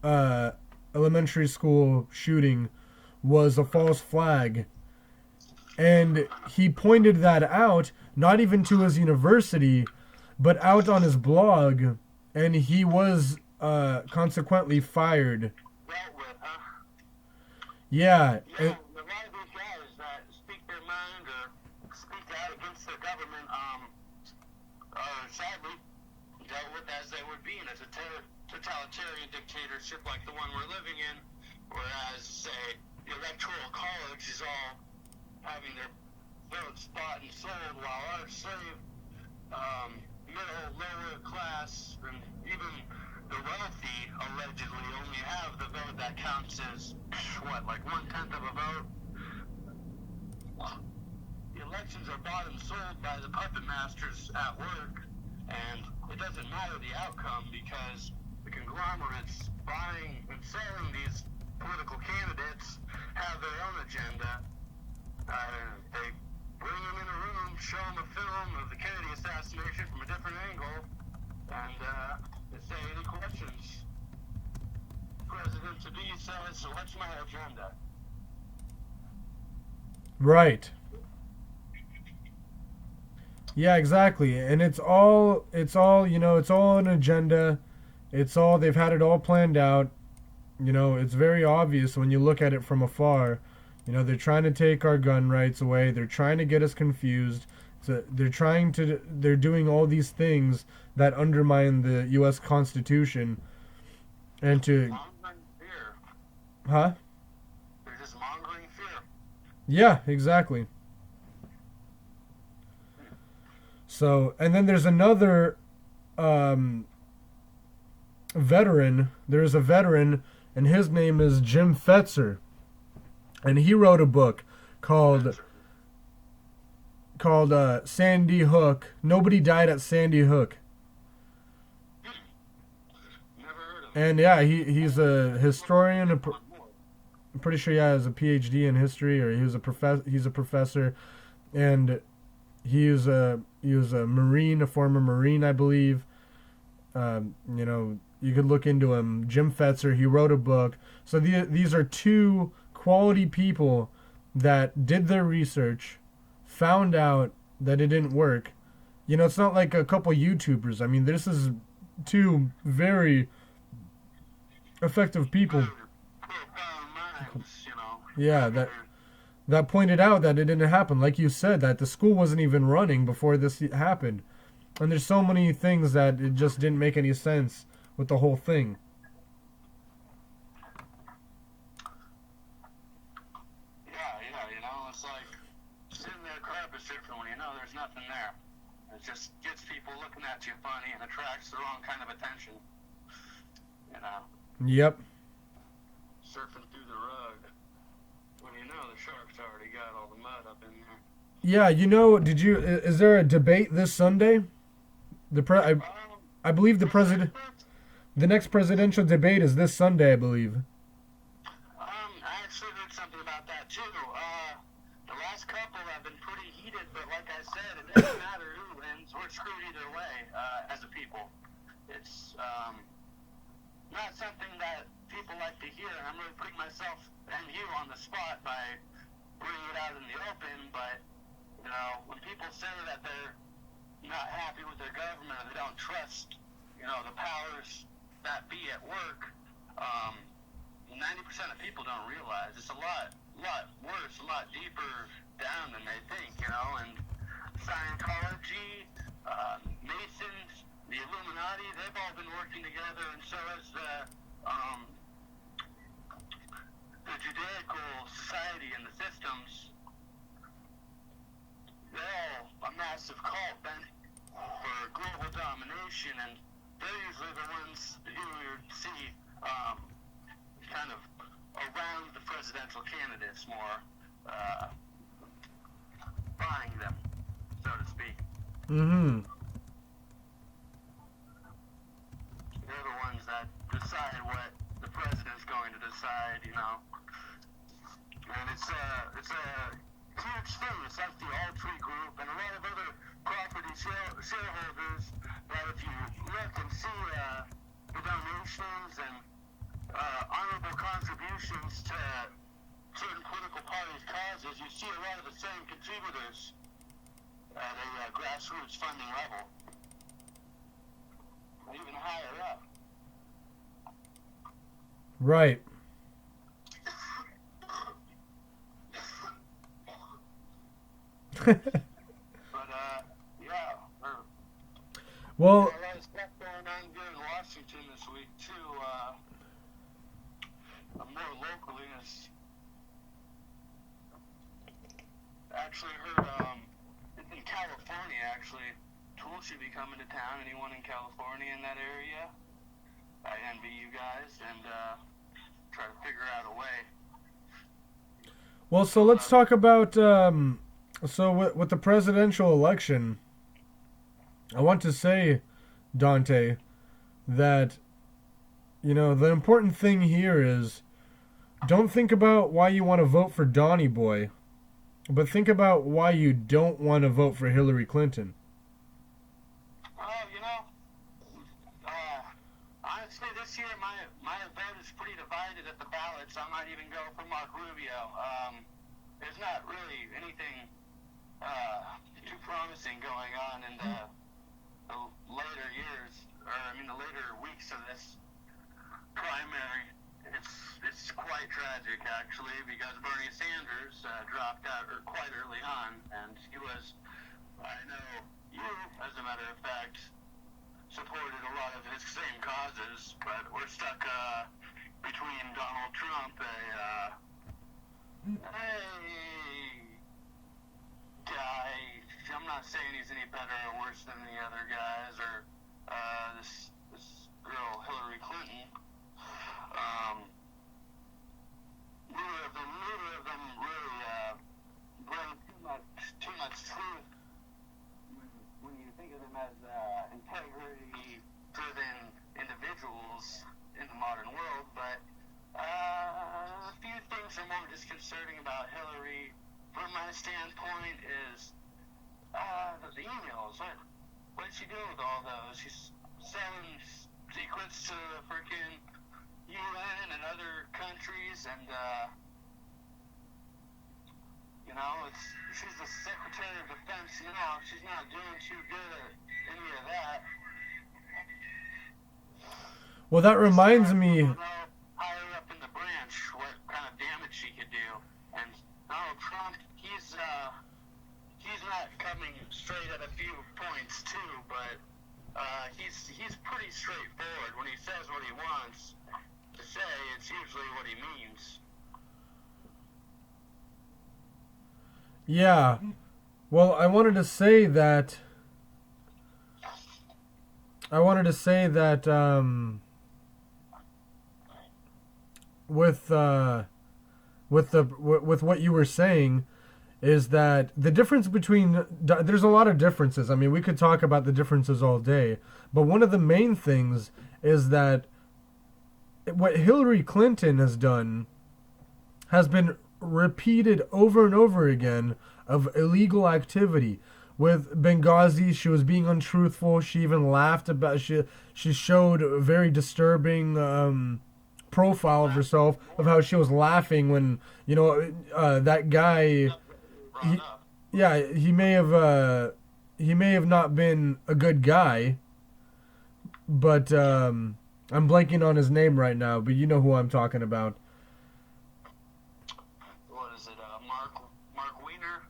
elementary school shooting was a false flag. And he pointed that out, not even to his university, but out on his blog, and he was consequently fired. Dealt with, huh? Yeah. A lot of these guys that speak their mind or speak out against the government are sadly dealt with as they would be in a totalitarian dictatorship like the one we're living in, whereas, say, the Electoral College is all having their votes bought and sold, while our slave, middle, lower class, and even the wealthy allegedly only have the vote that counts as, like 1/10 of a vote? The elections are bought and sold by the puppet masters at work, and it doesn't matter the outcome because the conglomerates buying and selling these political candidates have their own agenda. They bring them in a room, show them a film of the Kennedy assassination from a different angle, and they say, any questions? President-to-be says, so what's my agenda? Right. Yeah, exactly. And it's all it's all an agenda. They've had it all planned out. It's very obvious when you look at it from afar. They're trying to take our gun rights away. They're trying to get us confused. They're doing all these things that undermine the U.S. Constitution. And to... Mongering fear. Huh? They're just mongering fear. Yeah, exactly. So, and then there's another veteran. There's a veteran, and his name is Jim Fetzer. And he wrote a book called Sandy Hook. Nobody Died at Sandy Hook. And yeah, he's a historian. I'm pretty sure he has a PhD in history, or he's a professor, and he was a Marine, a former Marine, I believe. You know, you could look into him. Jim Fetzer, he wrote a book. So these are two quality people that did their research, found out that it didn't work. You know, it's not like a couple YouTubers. I mean, this is two very effective people. Yeah, that pointed out that it didn't happen. Like you said, that the school wasn't even running before this happened. And there's so many things that it just didn't make any sense with the whole thing. Yeah, you know, it's like sitting there carpet stripping when you know there's nothing there. It just gets people looking at you funny and attracts the wrong kind of attention. You know? Yep. Surfing through the rug when you know the shark's already got all the mud up in there. Yeah, you know, is there a debate this Sunday? I believe the next presidential debate is this Sunday, I believe. I actually heard something about that too. The last couple have been pretty heated, but like I said, it doesn't matter who wins. We're screwed either way, as a people. It's not something that people like to hear. I'm really putting myself and you on the spot by bringing it out in the open, but, you know, when people say that they're not happy with their government or they don't trust, you know, the powers that be at work, 90% of people don't realize it's a lot worse, a lot deeper down than they think, you know, and Scientology, Masons, the Illuminati, they've all been working together, and so has the Judaical society and the systems. They're all a massive cult bent for global domination, and they're usually the ones who you see kind of around the presidential candidates more, buying them, so to speak. Mm-hmm. They're the ones that decide what the president's going to decide, you know. And it's a huge thing. It's like the All-Tree Group and a lot of other property shareholders that if you look and see the donations and honorable contributions to certain political parties' causes, you see a lot of the same contributors at a grassroots funding level, even higher up. Right. But yeah. Well, a lot of stuff going on here in Washington this week too. More locally, actually heard it's in California. Actually, Tool should be coming to town. Anyone in California in that area? I envy you guys and try to figure out a way. well, so let's talk about so with the presidential election. I want to say, Dante, that you know the important thing here is don't think about why you want to vote for Donnie Boy, but think about why you don't want to vote for Hillary Clinton. You know, honestly, this year my vote is pretty divided at the ballot, so I might even go for Mark Rubio. There's not really anything too promising going on in the later years, or I mean the later weeks of this primary. It's quite tragic actually, because Bernie Sanders dropped out quite early on, and he was, I know you, as a matter of fact, supported a lot of his same causes, but we're stuck between Donald Trump, a guy. I'm not saying he's any better or worse than the other guys, or this girl Hillary Clinton. Neither of them really bring too much truth when you think of them as integrity-driven individuals in the the modern world, but a few things are more disconcerting about Hillary from my standpoint is the emails. What did she do with all those? She's sending secrets to the freaking UN and other countries, and she's the Secretary of Defense now. She's not doing too good at any of that. Well, that reminds me. Higher up in the branch, what kind of damage she could do, and Donald Trump, he's not coming straight at a few points too, but he's pretty straightforward. When he says what he wants to say, it's usually what he means. Yeah. Well, I wanted to say that with what you were saying is that the difference between there's a lot of differences. I mean, we could talk about the differences all day, but one of the main things is that what Hillary Clinton has done has been repeated over and over again of illegal activity. With Benghazi, she was being untruthful. She even laughed about she showed a very disturbing profile of herself of how she was laughing when that guy. He may have not been a good guy, but I'm blanking on his name right now. But you know who I'm talking about. What is it? Mark Wiener?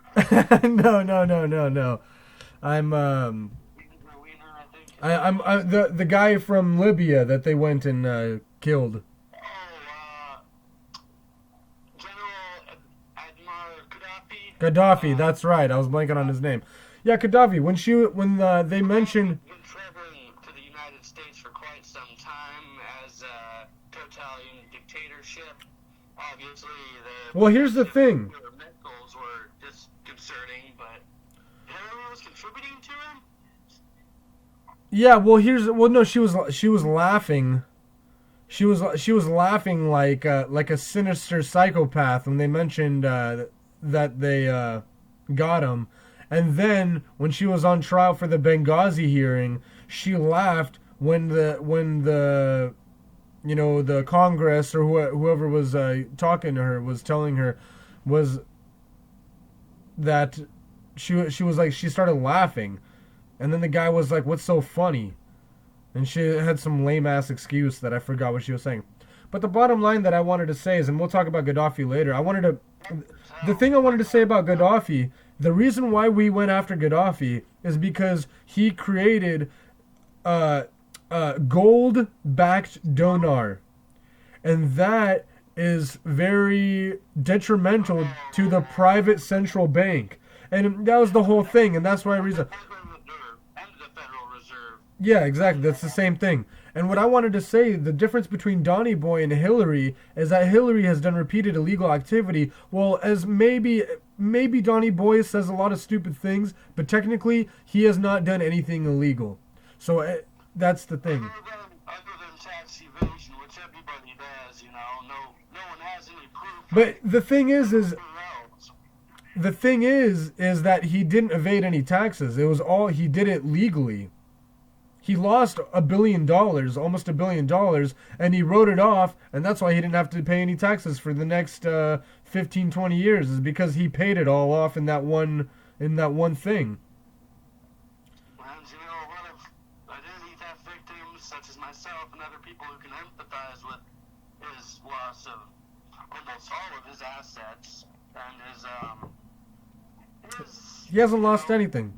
No. I'm the guy from Libya that they went and killed. Gaddafi, that's right. I was blanking on his name. Yeah, Gaddafi. When they mentioned been traveling to the United States for quite some time as a totalitarian dictatorship. Obviously, well, here's the thing. Medicals were disconcerting, but Hillary was contributing to him. Yeah, well, no. She was laughing. She was laughing like a sinister psychopath when they mentioned that they got him. And then when she was on trial for the Benghazi hearing, she laughed when the Congress or whoever was talking to her was telling her was that she was like, she started laughing, and then the guy was like, "What's so funny?" And she had some lame ass excuse that I forgot what she was saying. But the bottom line that I wanted to say is, and we'll talk about Gaddafi later. The thing I wanted to say about Gaddafi, the reason why we went after Gaddafi is because he created gold-backed dinar, and that is very detrimental to the private central bank. And that was the whole thing, and that's why reason. Yeah, exactly. That's the same thing. And what I wanted to say, the difference between Donny Boy and Hillary is that Hillary has done repeated illegal activity. Well, as maybe Donny Boy says a lot of stupid things, but technically he has not done anything illegal. So that's the thing. Other than tax evasion, which everybody does, no one has any proof. But the thing is that he didn't evade any taxes. It was all, he did it legally. He lost $1 billion, almost $1 billion, and he wrote it off, and that's why he didn't have to pay any taxes for the next 15, 20 years, is because he paid it all off in that one thing. And a lot of identity theft victims, such as myself and other people who can empathize with his loss of almost all of his assets and his he hasn't lost anything.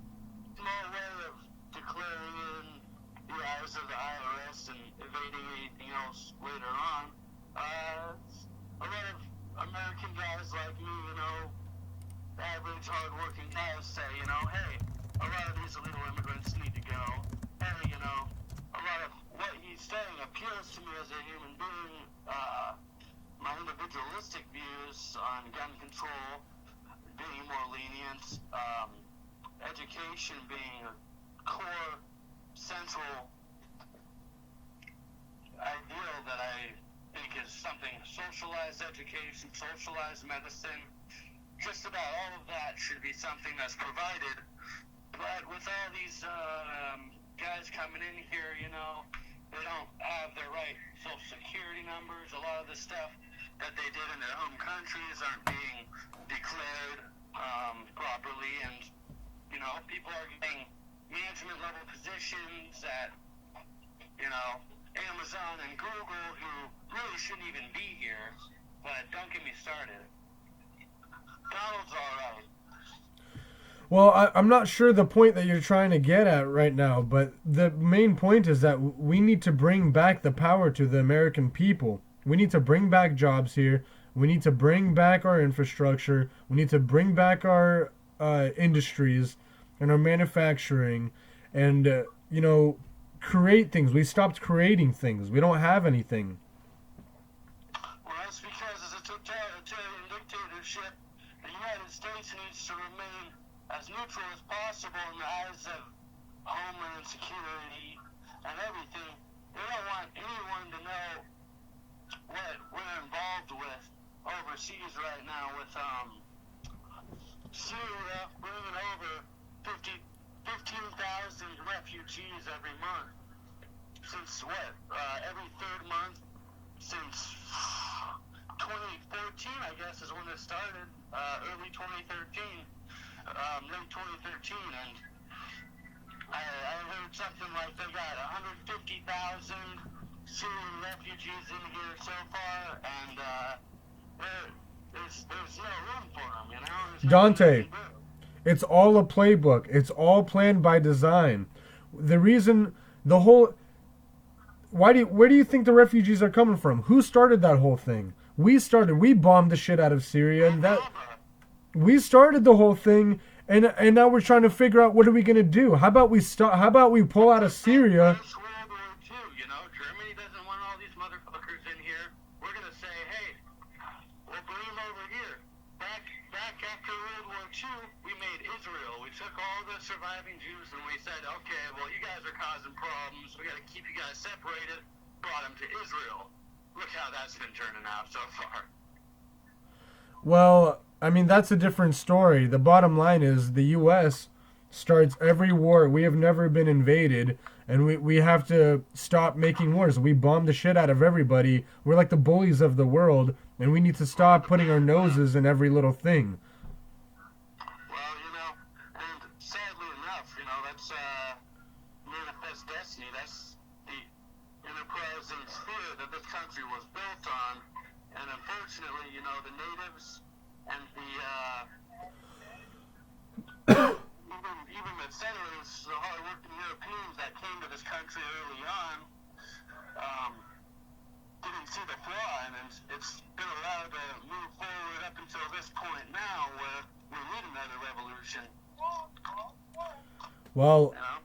Small way of declaring in the eyes of the IRS and evading anything else later on. A lot of American guys like me, average, hard-working guys say, hey, a lot of these illegal immigrants need to go. Hey, a lot of what he's saying appeals to me as a human being. My individualistic views on gun control being more lenient, education being a core, central ideal that I think is something socialized education, socialized medicine. Just about all of that should be something that's provided. But with all these guys coming in here, you know, they don't have their right social security numbers. A lot of the stuff that they did in their home countries aren't being declared properly, and you know, people are getting management level positions at, you know, Amazon and Google who really shouldn't even be here. But don't get me started. Donald's alright. Well, I'm not sure the point that you're trying to get at right now, but the main point is that we need to bring back the power to the American people. We need to bring back jobs here. We need to bring back our infrastructure. We need to bring back our industries and our manufacturing and, you know, create things. We stopped creating things. We don't have anything. Well, that's because as a totalitarian dictatorship, the United States needs to remain as neutral as possible in the eyes of homeland security and everything. They don't want anyone to know what we're involved with overseas right now with Syria bringing over 15,000 refugees every month. Since what? Every third month since 2014, I guess, is when it started. Early 2013. Late 2013, and I heard something like they got 150,000 Syrian refugees in here so far, and there's no room for them, you know? Dante, it's all a playbook. It's all planned by design. The reason, the whole, where do you think the refugees are coming from? Who started that whole thing? We bombed the shit out of Syria, and that, we started the whole thing, and now we're trying to figure out what are we gonna do. How about we pull out of Syria? World War II, you know, Germany doesn't want all these motherfuckers in here. We're gonna say, hey, we'll bring them over here. Back after World War II, we made Israel. We took all the surviving Jews and we said, okay, well, you guys are causing problems. We gotta keep you guys separated. Brought them to Israel. Look how that's been turning out so far. Well, I mean, that's a different story. The bottom line is the U.S. starts every war. We have never been invaded, and we have to stop making wars. We bomb the shit out of everybody. We're like the bullies of the world, and we need to stop putting our noses in every little thing. Well, you know, and sadly enough, you know, that's manifest destiny. That's the enterprise and sphere that this country was built on. And unfortunately, you know, the natives and the even the settlers, the hard-working Europeans that came to this country early on, didn't see the flaw, and it's been allowed to move forward up until this point now, where we need another revolution. Well, You know?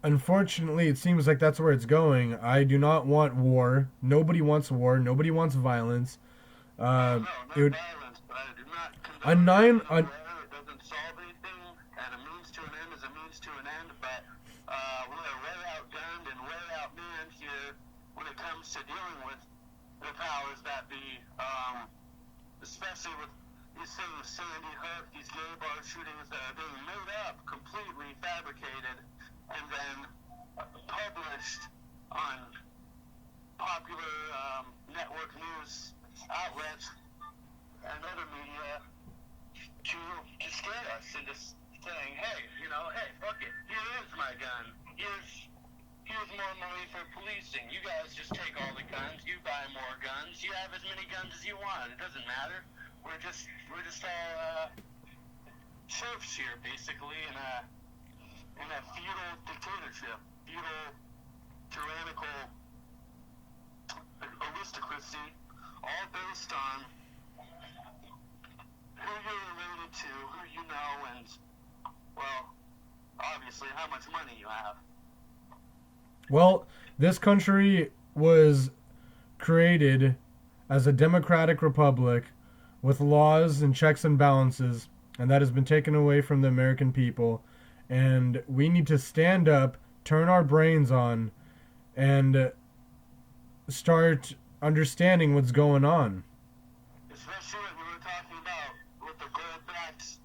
unfortunately, it seems like that's where it's going. I do not want war. Nobody wants war. Nobody wants violence. No, not It would, violence, but I do not a condone nine, it. It doesn't solve anything, and a means to an end is a means to an end, but we're way outgunned and way outmanned here when it comes to dealing with the powers that be, especially with these things, Sandy Hook, these gay bar shootings that are being made up, completely fabricated, and then published on popular network news outlets and other media to scare us into saying, hey, you know, hey, fuck it, here is my gun. Here's more money for policing. You guys just take all the guns. You buy more guns. You have as many guns as you want. It doesn't matter. We're just all serfs here, basically, in a feudal dictatorship, feudal tyrannical aristocracy, all based on who you're related to, who you know, and, well, obviously how much money you have. well, this country was created as a democratic republic with laws and checks and balances, and that has been taken away from the American people. And we need to stand up, turn our brains on, and start understanding what's going on. Especially what we were talking about with the gold-backed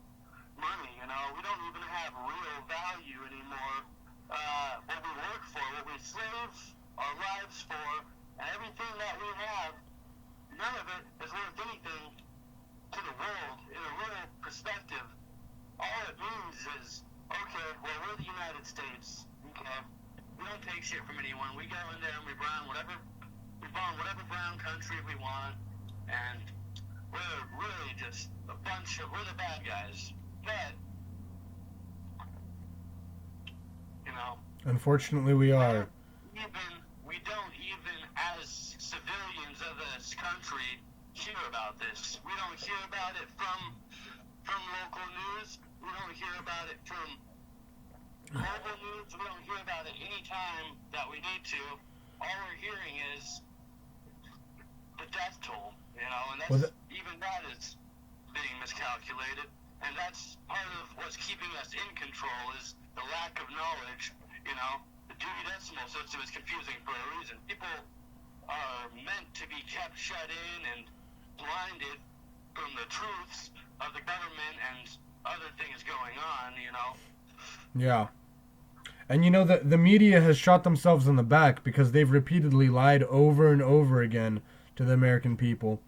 money, we don't even have real value anymore. What we work for, what we slave our lives for, and everything that we have, none of it is worth anything to the world in a real perspective. All it means is, okay, well, we're the United States, okay? We don't take shit from anyone. We go in there and we bomb whatever brown country we want, and we're really just we're the bad guys. But, Unfortunately, we are. We don't even, as civilians of this country, hear about this. We don't hear about it from local news. We don't hear about it from global news. We don't hear about it any time that we need to. All we're hearing is the death toll, and that's, even that is being miscalculated. And that's part of what's keeping us in control is the lack of knowledge. The Dewey Decimal System is confusing for a reason. People are meant to be kept shut in and blinded from the truths of the government and other things going on, Yeah. And the media has shot themselves in the back because they've repeatedly lied over and over again to the American people.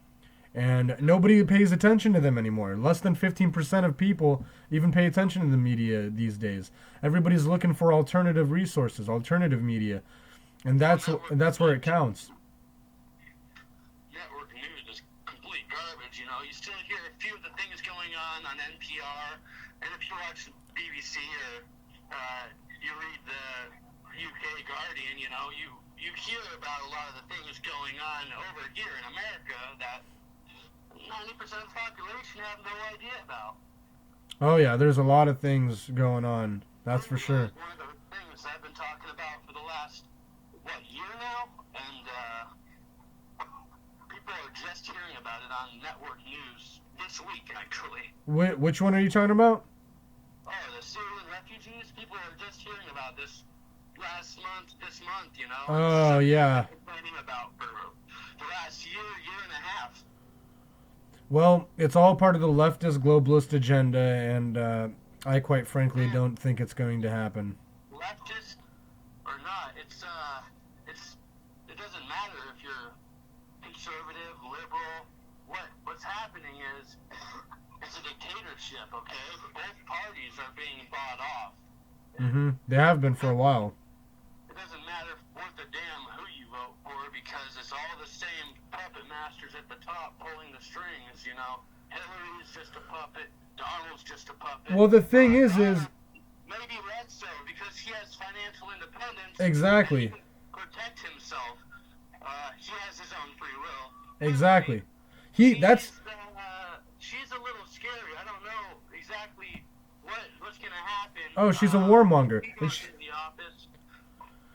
And nobody pays attention to them anymore. Less than 15% of people even pay attention to the media these days. Everybody's looking for alternative resources, alternative media. And that's where it counts. Network news is complete garbage, You still hear a few of the things going on NPR. And if you watch BBC or you read the UK Guardian, you hear about a lot of the things going on over here in America that 90% of the population have no idea about. Oh yeah, there's a lot of things going on. That's for sure. One of the things I've been talking about for the last, year now? And people are just hearing about it on network news this week, actually. Which one are you talking about? Oh, the Syrian refugees? People are just hearing about this this month, Oh, yeah. Complaining about for the last year and a half. Well, it's all part of the leftist globalist agenda, and I quite frankly don't think it's going to happen. Leftist or not, it doesn't matter if you're conservative, liberal. What's happening is it's a dictatorship, okay? Both parties are being bought off. They have been for a while. It doesn't matter worth a damn who you vote for because it's all the same puppet masters at the top pulling the strings, Hillary's just a puppet. Donald's just a puppet. Well, the thing is maybe less so because he has financial independence. Exactly. And he can protect himself. He has his own free will. Exactly. She's a little scary. I don't know exactly what's gonna happen. Oh, she's a warmonger.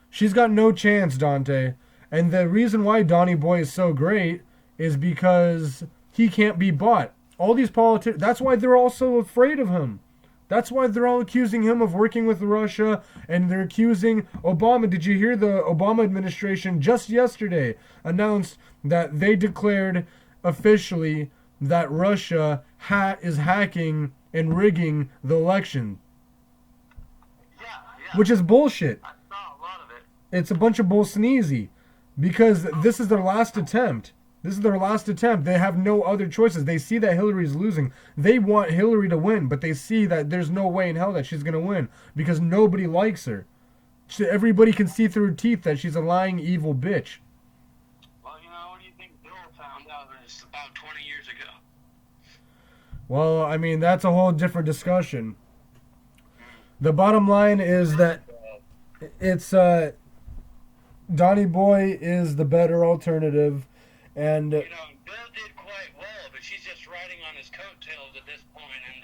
She's got no chance, Dante. And the reason why Donnie Boy is so great is because he can't be bought. All these politicians, that's why they're all so afraid of him. That's why they're all accusing him of working with Russia, and they're accusing Obama. Did you hear the Obama administration just yesterday announced that they declared officially that Russia is hacking and rigging the election? Yeah. Which is bullshit. I saw a lot of it. It's a bunch of bull sneezy. Because this is their last attempt. They have no other choices. They see that Hillary's losing. They want Hillary to win, but they see that there's no way in hell that she's going to win because nobody likes her. Everybody can see through her teeth that she's a lying, evil bitch. Well, what do you think Bill found out just about 20 years ago? Well, I mean, that's a whole different discussion. The bottom line is that it's Donnie Boy is the better alternative, and Bill did quite well, but she's just riding on his coattails at this point, and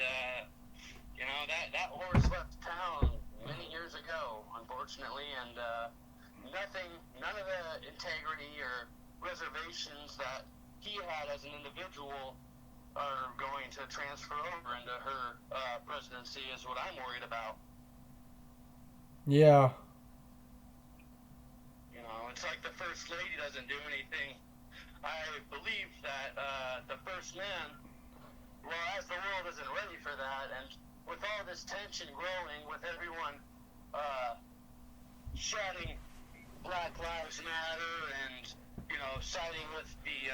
that horse left town many years ago, unfortunately, and none of the integrity or reservations that he had as an individual are going to transfer over into her presidency is what I'm worried about. Yeah. It's like the first First Lady doesn't do anything, I believe that the First Man, well, as the world isn't ready for that, and with all this tension growing, with everyone shouting Black Lives Matter and, siding with the...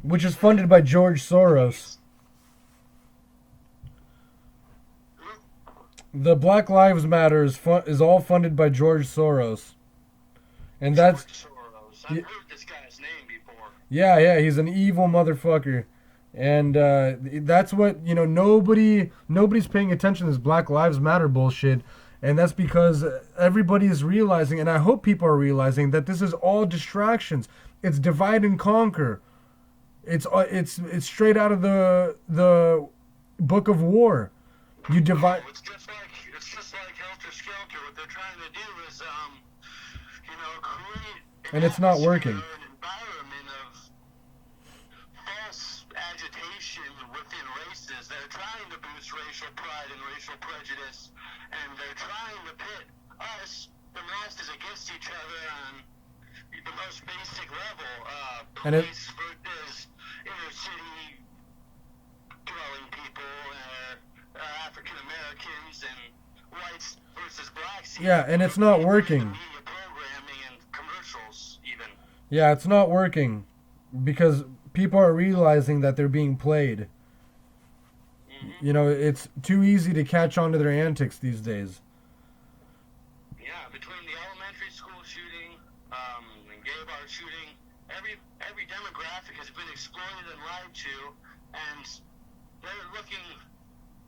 which is funded by George Soros. The Black Lives Matter is all funded by George Soros. And that's... George Soros. I've heard this guy's name before. Yeah, he's an evil motherfucker. And that's what, nobody's paying attention to this Black Lives Matter bullshit. And that's because everybody is realizing, and I hope people are realizing, that this is all distractions. It's divide and conquer. It's straight out of the Book of War. You divide. It's just like Helter Skelter. What they're trying to do is, create And it's not working. An environment of false agitation within races. They're trying to boost racial pride and racial prejudice, and they're trying to pit us, the masses, against each other on the most basic level. Police versus inner city dwelling people, African Americans, and whites versus blacks. Yeah, and it's not working. Media programming and commercials, even. Yeah, it's not working because people are realizing that they're being played. Mm-hmm. It's too easy to catch on to their antics these days. Yeah, between the elementary school shooting, and gay bar shooting, every demographic has been exploited and lied to, and they're looking.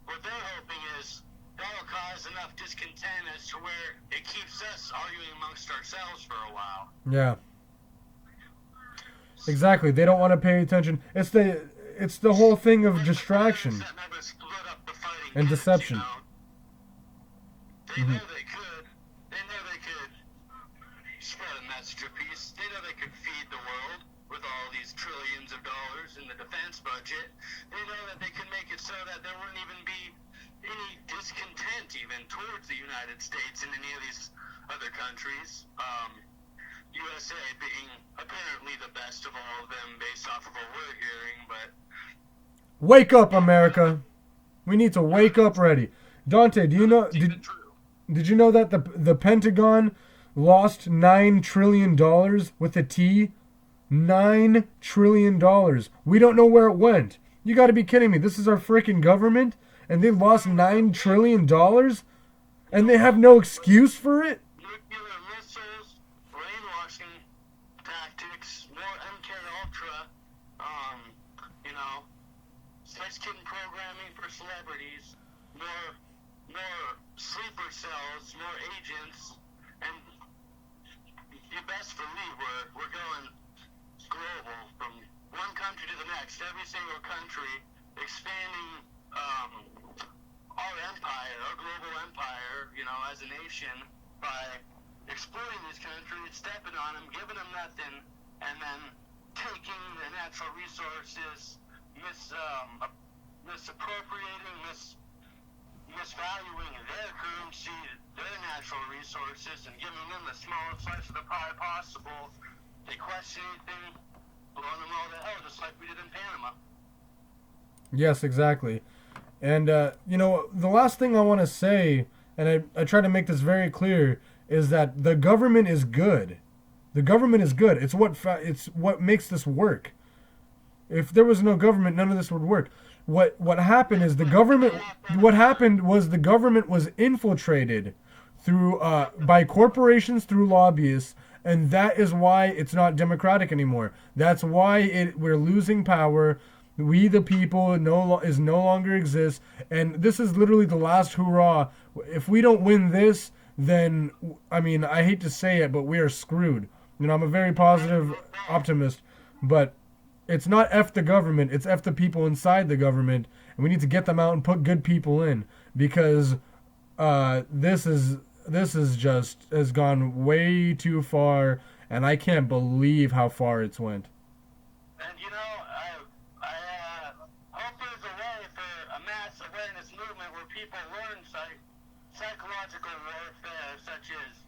What they're hoping is that'll cause enough discontent as to where it keeps us arguing amongst ourselves for a while. Yeah. Exactly. They don't want to pay attention. It's the whole thing of distraction and deception. They know they could. They know they could spread a message of peace. They know they could feed the world with all these trillions of dollars in the defense budget. They know that they could make it so that there wouldn't even be any discontent even towards the United States and any of these other countries. USA being apparently the best of all of them based off of what we're hearing, but... Wake up, America! We need to wake up ready. Dante, do you know... Did you know that the Pentagon lost $9 trillion with a T? $9 trillion. We don't know where it went. You gotta be kidding me. This is our freaking government? And they lost $9 trillion? And they have no excuse for it? Nuclear missiles, brainwashing tactics, more MK Ultra, sex kitten programming for celebrities, more sleeper cells, more agents, and you best believe we're going global from one country to the next. Every single country expanding our empire, our global empire, as a nation by exploiting these countries, stepping on them, giving them nothing, and then taking the natural resources, misappropriating, misvaluing their currency, their natural resources, and giving them the smallest slice of the pie possible. They question anything, blowing them all to hell, just like we did in Panama. Yes, exactly. And, the last thing I want to say, and I try to make this very clear, is that the government is good. The government is good. It's what makes this work. If there was no government, none of this would work. What happened is the government was infiltrated through by corporations, through lobbyists, and that is why it's not democratic anymore. That's why we're losing power. We the people no longer exist, and this is literally the last hurrah. If we don't win this, then I hate to say it, but we are screwed. I'm a very positive optimist, but it's not F the government, it's F the people inside the government, and we need to get them out and put good people in, because this has gone way too far, and I can't believe how far it's went. And I hope there's a way for a mass awareness movement where people learn psychological warfare, such as,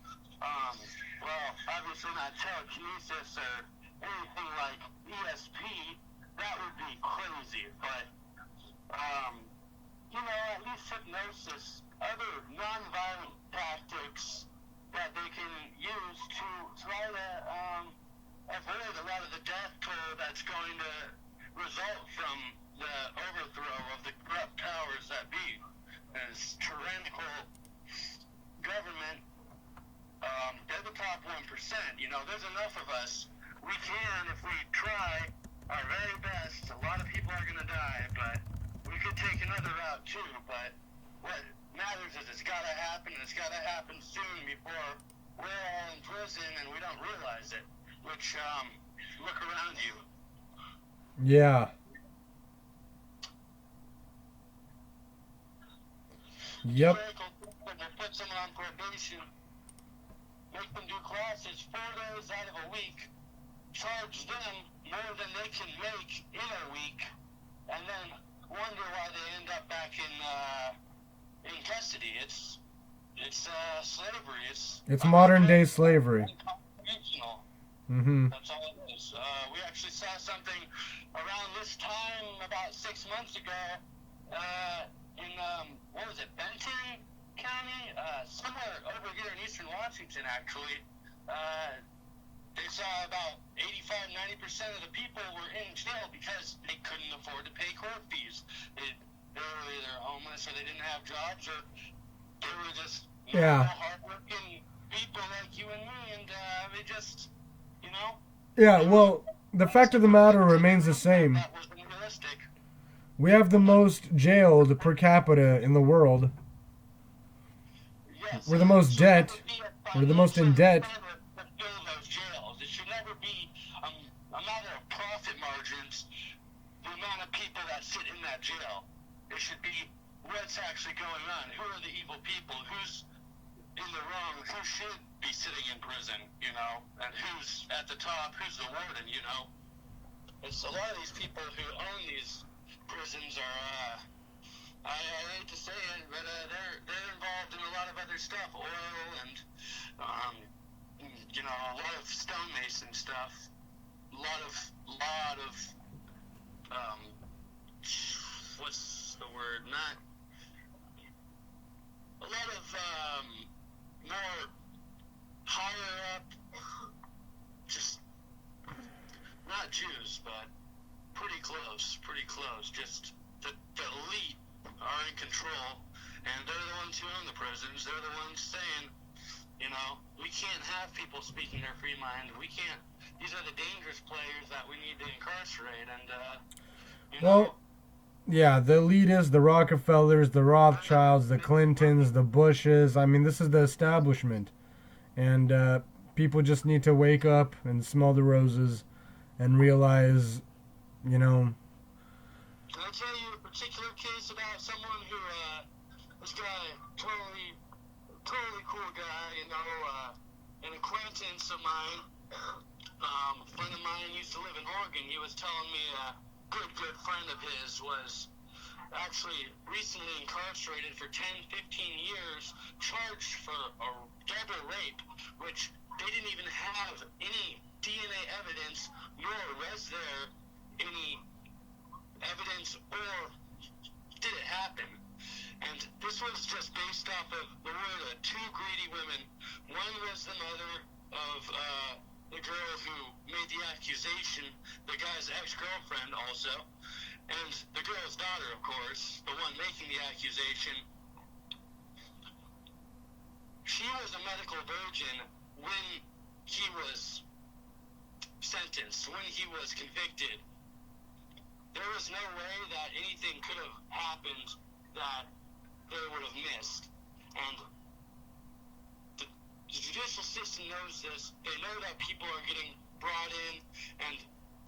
obviously obviously not telekinesis or anything like ESP. That would be crazy, but, at least hypnosis, other non-violent tactics that they can use to try to avoid a lot of the death toll that's going to result from the overthrow of the corrupt powers that be. This tyrannical government, they're the top 1%. There's enough of us. We can, if we try our very best. A lot of people are going to die, but we could take another route too. But what matters is it's got to happen, and it's got to happen soon before we're all in prison and we don't realize it. Which, look around you. Yeah. Yep. Put someone on probation, make them do classes 4 days out of a week, charge them more than they can make in a week, and then wonder why they end up back in custody. It's slavery. It's modern day slavery. Mm-hmm. That's all it is. We actually saw something around this time about 6 months ago in Benton County, somewhere over here in eastern Washington, actually. They saw about 85-90% of the people were in jail because they couldn't afford to pay court fees. They were either homeless or they didn't have jobs, or they were just hardworking people like you and me, and they just, Yeah, well, the fact of the matter remains the same. That wasn't realistic. We have the most jailed per capita in the world. Yes. We're the most debt. We're the most in debt. Those jails. It should never be a matter of profit margins, the amount of people that sit in that jail. It should be what's actually going on. Who are the evil people? Who's in the wrong? Who should be sitting in prison, and who's at the top? Who's the warden, It's a lot of these people who own these prisons are, I hate to say it, but they're involved in a lot of other stuff, oil and, a lot of stonemason stuff, a lot of, what's the word, a lot of, more higher up, just, not Jews, but pretty close, just the elite are in control, and they're the ones who own the prisons. They're the ones saying, we can't have people speaking their free mind. We can't. These are the dangerous players that we need to incarcerate, and, Well, yeah, the elitists, the Rockefellers, the Rothschilds, the Clintons, the Bushes. I mean, this is the establishment. And people just need to wake up and smell the roses and realize, Can I tell you a particular case about someone who, this guy, totally cool guy, an acquaintance of mine, a friend of mine used to live in Oregon. He was telling me a good friend of his was actually recently incarcerated for 10-15 years, charged for a double rape, which they didn't even have any DNA evidence, nor was there any evidence, or did it happen? And this was just based off of the word of 2 greedy women. One was the mother of the girl who made the accusation, the guy's ex-girlfriend also, and the girl's daughter, of course, the one making the accusation. She was a medical virgin when he was sentenced, when he was convicted. There was no way that anything could have happened that they would have missed. And the judicial system knows this. They know that people are getting brought in and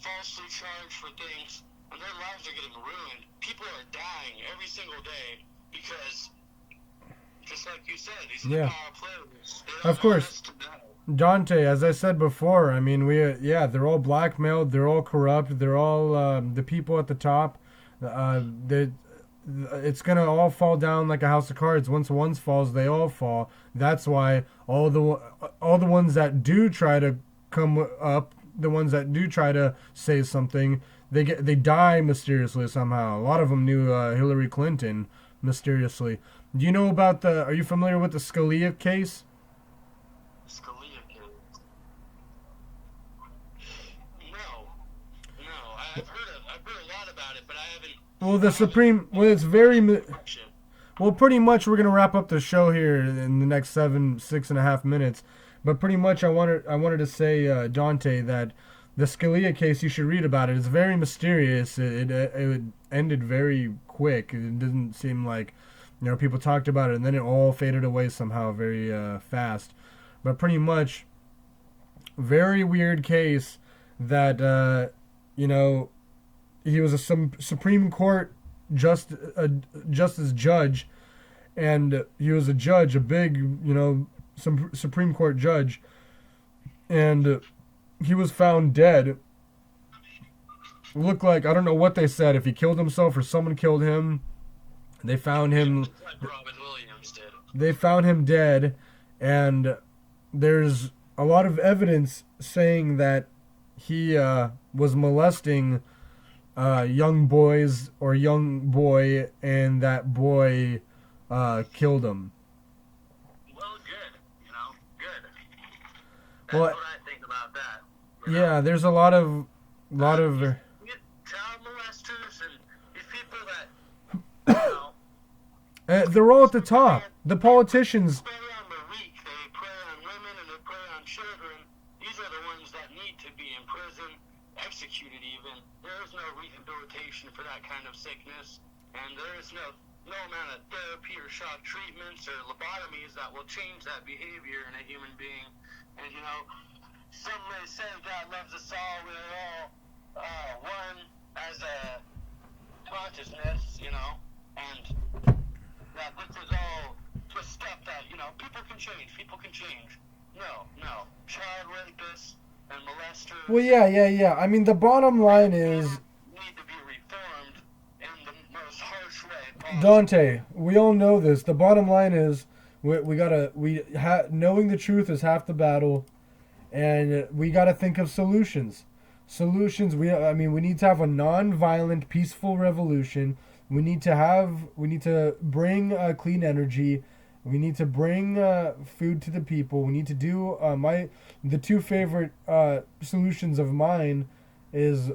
falsely charged for things, and their lives are getting ruined. People are dying every single day because, just like you said, these are the power players. Of course. Dante, as I said before, I mean, they're all blackmailed, they're all corrupt, they're all the people at the top. it's gonna all fall down like a house of cards. Once one falls, they all fall. That's why all the ones that do try to come up, the ones that do try to say something, they die mysteriously somehow. A lot of them knew Hillary Clinton mysteriously. Do you know about the? Are you familiar with the Scalia case? Scalia kid. No, no. I've heard a lot about it, but I haven't. Well, the Supreme. Well, it's very. Shit. Well, pretty much we're gonna wrap up the show here in the next 6.5 minutes. But pretty much I wanted to say, Dante, that the Scalia case, you should read about it. It's very mysterious. It ended very quick. It didn't seem like, people talked about it and then it all faded away somehow very fast. But pretty much, very weird case that he was a Supreme Court justice judge, and he was a judge, a big, some Supreme Court judge, and he was found dead. Looked like, I don't know what they said, if he killed himself or someone killed him. They found him. Like Robin Williams did. They found him dead, and there's a lot of evidence saying that he was molesting young boys or young boy, and that boy killed him. Well, good. Good. That's Well, what I think about that. yeah, there's a lot of You get child molesters and these people that, they're all at the top. The politicians. prey on the weak, they prey on women and they prey on children. These are the ones that need to be in prison, executed even. There is no rehabilitation for that kind of sickness, and there is no amount of therapy or shock treatments or lobotomies that will change that behavior in a human being. And some may say God loves us all, we're all one as a consciousness, and that this is all just stuff that, people can change. No. Child rapists and molesters Well, yeah. I mean, the bottom line is, need to be reformed in the most harsh way possible. Dante, we all know this. The bottom line is, knowing the truth is half the battle, and we gotta think of solutions. We need to have a non-violent, peaceful revolution. We need to bring clean energy. We need to bring food to the people. We need to do the two favorite solutions of mine is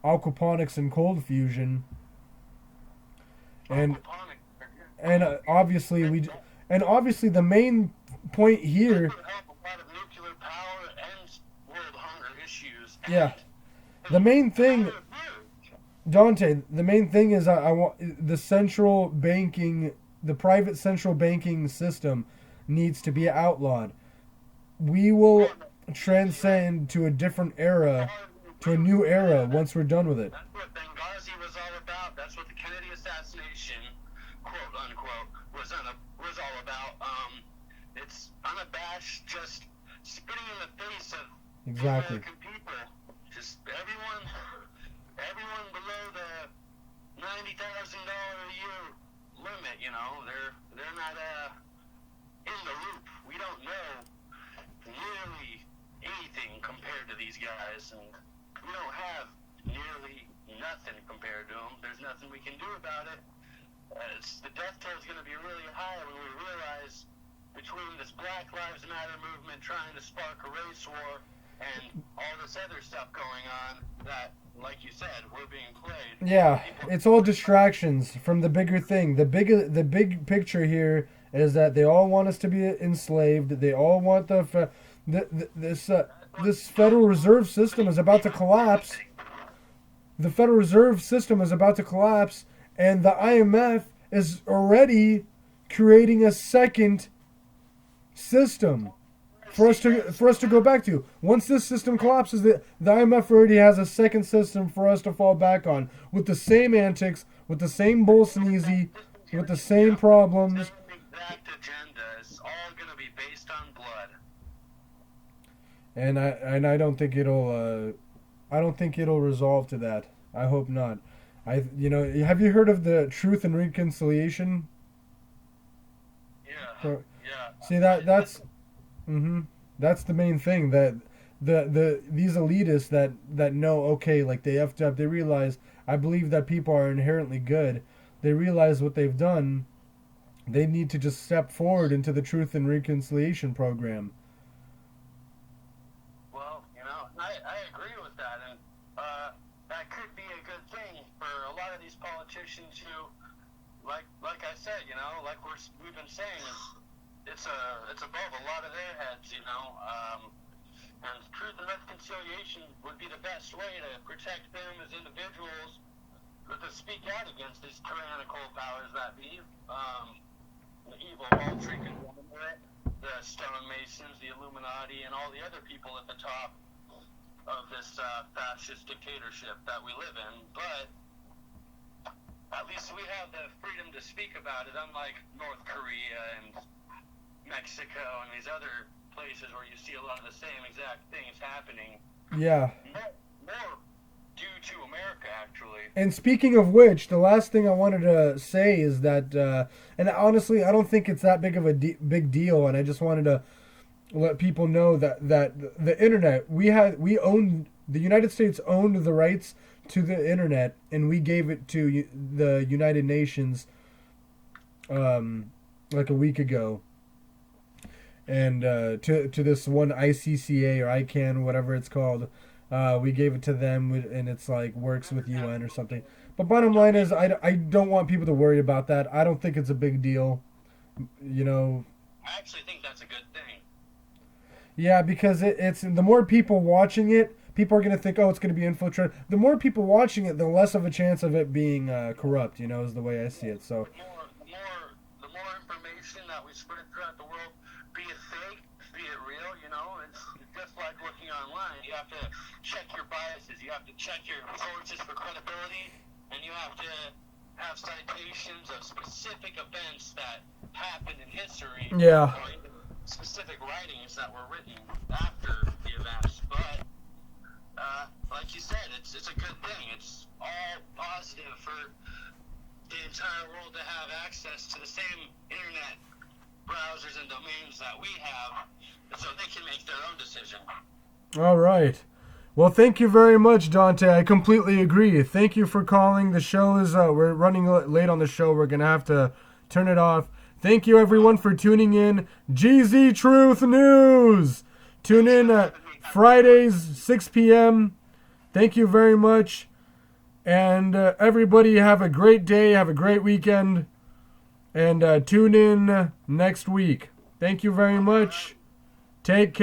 aquaponics and cold fusion. And obviously the main point here. This would help a lot of nuclear power and world hunger issues. Yeah, the main thing, Dante. The main thing is I want the private central banking system needs to be outlawed. We will transcend to a different era, to a new era once we're done with it. That's what Benghazi was all about. That's what the Kennedy assassination, quote unquote, was all about. It's unabashed, just spitting in the face of Exactly. American people. Just everyone below the $90,000 a year limit. They're not in the loop. We don't know nearly anything compared to these guys, and we don't have nearly nothing compared to them. There's nothing we can do about it. The death toll is going to be really high when we realize between this Black Lives Matter movement trying to spark a race war and all this other stuff going on that, like you said, we're being played. Yeah, it's all distractions from the bigger thing. The big picture here is that they all want us to be enslaved. They all want this Federal Reserve System is about to collapse. The Federal Reserve System is about to collapse, and the IMF is already creating a second system for us to go back to. Once this system collapses, the IMF already has a second system for us to fall back on, with the same antics, with the same bull sneezy, with the same problems. Same exact agenda. It's all going to be based on blood. And I don't think it'll resolve to that. I hope not. Have you heard of the Truth and Reconciliation? Yeah, yeah. See that's that's the main thing, that these elitists that know, okay, like they effed up, they realize, I believe that people are inherently good. They realize what they've done. They need to just step forward into the Truth and Reconciliation program. Well, I agree with that, and that could be a good thing for a lot of these politicians who, like I said, like we've been saying, it's above a lot of their heads, and truth and reconciliation would be the best way to protect them as individuals, to speak out against these tyrannical powers that be, the evil Wall Street conglomerate, the stonemasons, the Illuminati, and all the other people at the top of this fascist dictatorship that we live in. But at least we have the freedom to speak about it, unlike North Korea and Mexico and these other places where you see a lot of the same exact things happening. Yeah. More due to America, actually. And speaking of which, the last thing I wanted to say is that, and honestly, I don't think it's that big of a big deal, and I just wanted to let people know that the internet, the United States owned the rights to the internet, and we gave it to the United Nations like a week ago. And to this one ICCA or ICANN, whatever it's called, we gave it to them, and it's like works with UN or something. But bottom line is, I don't want people to worry about that. I don't think it's a big deal. I actually think that's a good thing. Yeah, because it's the more people watching it, people are going to think, oh, it's going to be infiltrated. The more people watching it, the less of a chance of it being corrupt, is the way I see it. So the more information that we spread throughout the world, be it fake, be it real, it's just like looking online. You have to check your biases, you have to check your sources for credibility, and you have to have citations of specific events that happened in history. Yeah. Or even specific writings that were written after the events. But like you said, it's a good thing. It's all positive for the entire world to have access to the same internet browsers and domains that we have, so they can make their own decision. All right. Well, thank you very much, Dante. I completely agree. Thank you for calling. The show is we're running late on the show. We're gonna have to turn it off. Thank you, everyone, for tuning in. Geezy Truth News. Tune in Fridays, 6 p.m. Thank you very much. And everybody have a great day. Have a great weekend. And tune in next week. Thank you very much. Take care.